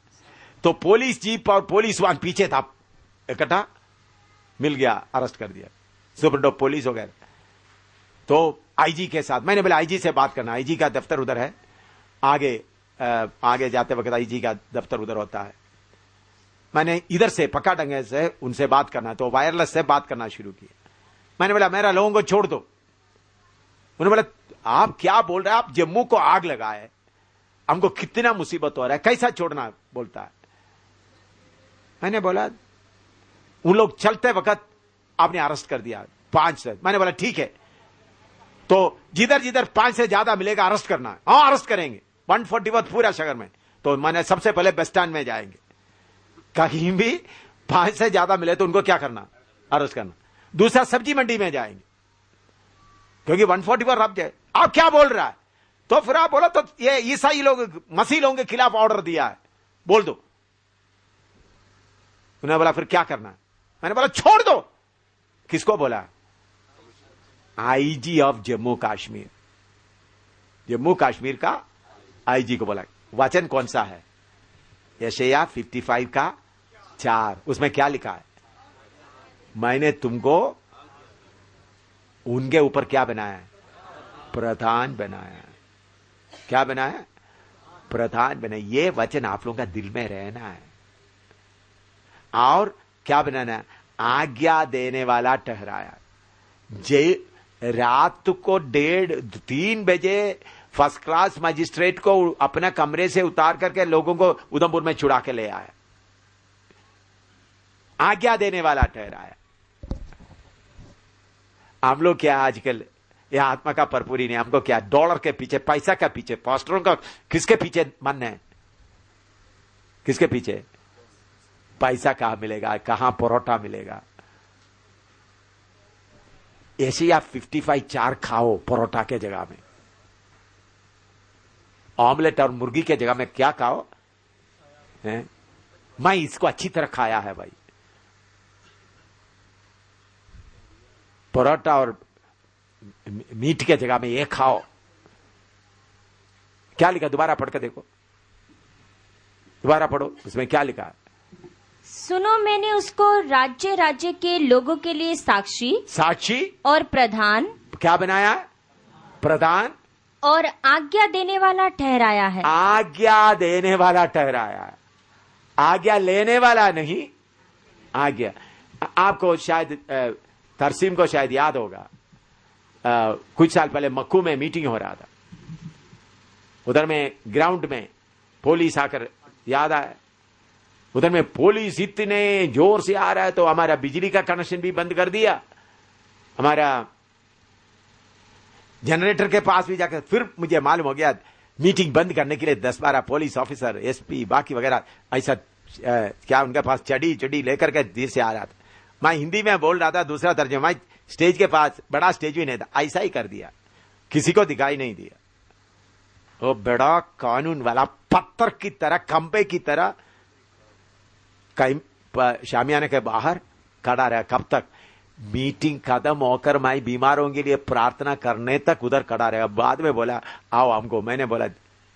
तो पुलिस जीप और पुलिस वाहन पीछे था, इकट्ठा मिल गया, अरेस्ट कर दिया सुपरिटेंडेंट पुलिस वगैरह। तो आईजी के साथ, मैंने बोला आईजी से बात करना, आईजी का दफ्तर उधर है, आगे जाते वक्त आईजी का दफ्तर उधर होता है। मैंने इधर से पक्का डंगे से उनसे बात करना, तो वायरलेस से बात करना शुरू किया। मैंने बोला मेरा लोगों को छोड़ दो। उन्होंने बोला आप क्या बोल रहे हैं, आप जम्मू को आग लगाए, हमको कितना मुसीबत हो रहा है, कैसा छोड़ना बोलता है। मैंने बोला उन लोग चलते वक्त आपने अरेस्ट कर दिया 5 से। मैंने बोला ठीक है, तो जिधर जिधर 5 से ज्यादा मिलेगा अरेस्ट करना है। हाँ अरेस्ट करेंगे, 144 पूरा शहर में तो मैंने सबसे पहले बस स्टैंड में जाएंगे, कहीं भी 5 से ज्यादा मिले तो उनको क्या करना, अरेस्ट करना। दूसरा सब्जी मंडी में जाएंगे, क्योंकि 144 रब जाए, आप क्या बोल रहा है, तो फिर आप बोला तो ये ईसाई लोग मसीह लोगों के खिलाफ ऑर्डर दिया है, बोल दो। उन्होंने बोला फिर क्या करना है, मैंने बोला छोड़ दो। किसको बोला? आईजी ऑफ जम्मू कश्मीर, जम्मू कश्मीर का आईजी को बोला। वचन कौन सा है? यशायाह 55 का 4। उसमें क्या लिखा है? मैंने तुमको उनके ऊपर क्या बनाया है? प्रधान बनाया है। क्या बनाया? प्रधान बनाया। ये वचन आप लोगों का दिल में रहना है। और क्या बनाना है? आज्ञा देने वाला ठहराया। रात को 1:30-3 बजे फर्स्ट क्लास मजिस्ट्रेट को अपना कमरे से उतार करके लोगों को उधमपुर में छुड़ा के ले आया। आज्ञा देने वाला ठहराया। हम लोग क्या आजकल ये आत्मा का भरपूरी नहीं, हमको क्या डॉलर के पीछे, पैसा के पीछे, पास्टरों का किसके पीछे मन है? किसके पीछे? पैसा कहां मिलेगा, कहां परोठा मिलेगा। यशायाह 55:4 खाओ परोठा के जगह में, ऑमलेट और मुर्गी के जगह में क्या खाओ है? मैं इसको अच्छी तरह खाया है भाई, परोठा और मीट के जगह में ये खाओ। क्या लिखा? दोबारा पढ़ के देखो, दोबारा पढ़ो, उसमें क्या लिखा है? सुनो, मैंने उसको राज्य राज्य के लोगों के लिए साक्षी और प्रधान, क्या बनाया? प्रधान और आज्ञा देने वाला ठहराया है। आज्ञा देने वाला ठहराया है, आज्ञा लेने वाला नहीं। आज्ञा। आपको शायद तरसीम को शायद याद होगा, कुछ साल पहले मक्कू में मीटिंग हो रहा था, उधर में ग्राउंड में पुलिस आकर, याद आया, उधर में पुलिस इतने जोर से आ रहा है तो हमारा बिजली का कनेक्शन भी बंद कर दिया, हमारा जनरेटर के पास भी जाकर, फिर मुझे मालूम हो गया मीटिंग बंद करने के लिए 10-12 पुलिस ऑफिसर, एसपी, बाकी वगैरह ऐसा क्या उनके पास चढ़ी लेकर के धीरे से आ रहा था। मैं हिंदी में बोल रहा था, दूसरा तर्जुमा, मैं स्टेज के पास, बड़ा स्टेज भी नहीं था, ऐसा ही कर दिया, किसी को दिखाई नहीं दिया। वो बड़ा कानून वाला पत्थर की तरह, खंबे की तरह कहीं शामियाने के बाहर खड़ा रहा। कब तक? मीटिंग खत्म होकर मैं बीमारों के लिए प्रार्थना करने तक उधर खड़ा रहा। बाद में बोला आओ हमको, मैंने बोला,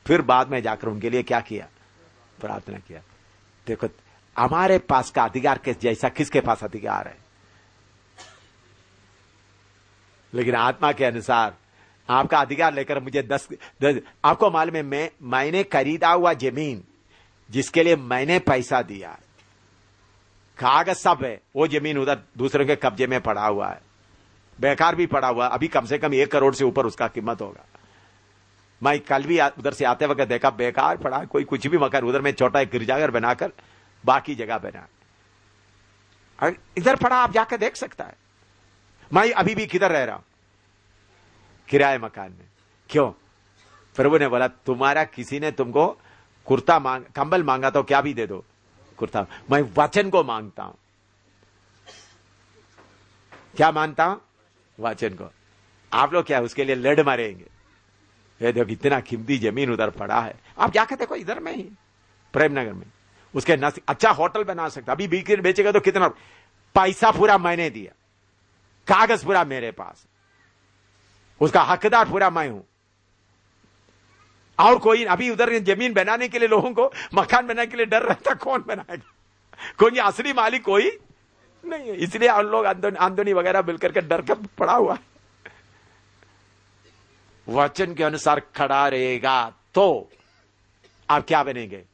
फिर बाद में जाकर उनके लिए क्या किया? प्रार्थना किया। देखो हमारे पास का अधिकार के जैसा किसके पास अधिकार है? लेकिन आत्मा के अनुसार आपका अधिकार लेकर मुझे 10 आपको मालूम है, मैंने खरीदा हुआ जमीन जिसके लिए मैंने पैसा दिया, कागज सब है, वो जमीन उधर दूसरों के कब्जे में पड़ा हुआ है, बेकार भी पड़ा हुआ। अभी कम से कम 1 करोड़ से ऊपर उसका कीमत होगा। मैं कल भी उधर से आते वक्त देखा, बेकार पड़ा, कोई कुछ भी मगर उधर में छोटा एक गिरजाघर बनाकर बाकी जगह बना, इधर पड़ा, आप जाकर देख सकता है। मैं अभी भी किधर रह रहा हूं? किराए मकान में। क्यों? प्रभु ने बोला तुम्हारा किसी ने तुमको कुर्ता कंबल मांगा तो क्या भी दे दो, कुर्ता। मैं वचन को मांगता हूं। क्या मानता हूं? वचन को। आप लोग क्या उसके लिए लड़ मारेंगे? ये देखो इतना कीमती जमीन उधर पड़ा है, आप जाकर देखो, इधर में ही प्रेमनगर में, उसके नजदीक अच्छा होटल बना सकता। अभी बिक्री बेचेगा तो कितना पैसा पूरा मैंने दिया, कागज पूरा मेरे पास, उसका हकदार पूरा मैं हूं। और कोई अभी उधर जमीन बनाने के लिए लोगों को मकान बनाने के लिए डर रहता, कौन बनाएगा? क्योंकि असली मालिक कोई नहीं है, इसलिए हम लोग आंदोनी वगैरह मिलकर के डर कर पड़ा हुआ है। वचन के अनुसार खड़ा रहेगा तो आप क्या बनेंगे?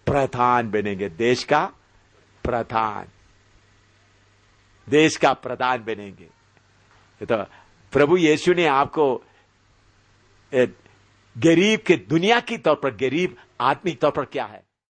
प्रधान बनेंगे, देश का प्रधान, देश का प्रधान बनेंगे। तो प्रभु यीशु ने आपको गरीब के, दुनिया की तौर पर गरीब, आत्मिक तौर पर क्या है?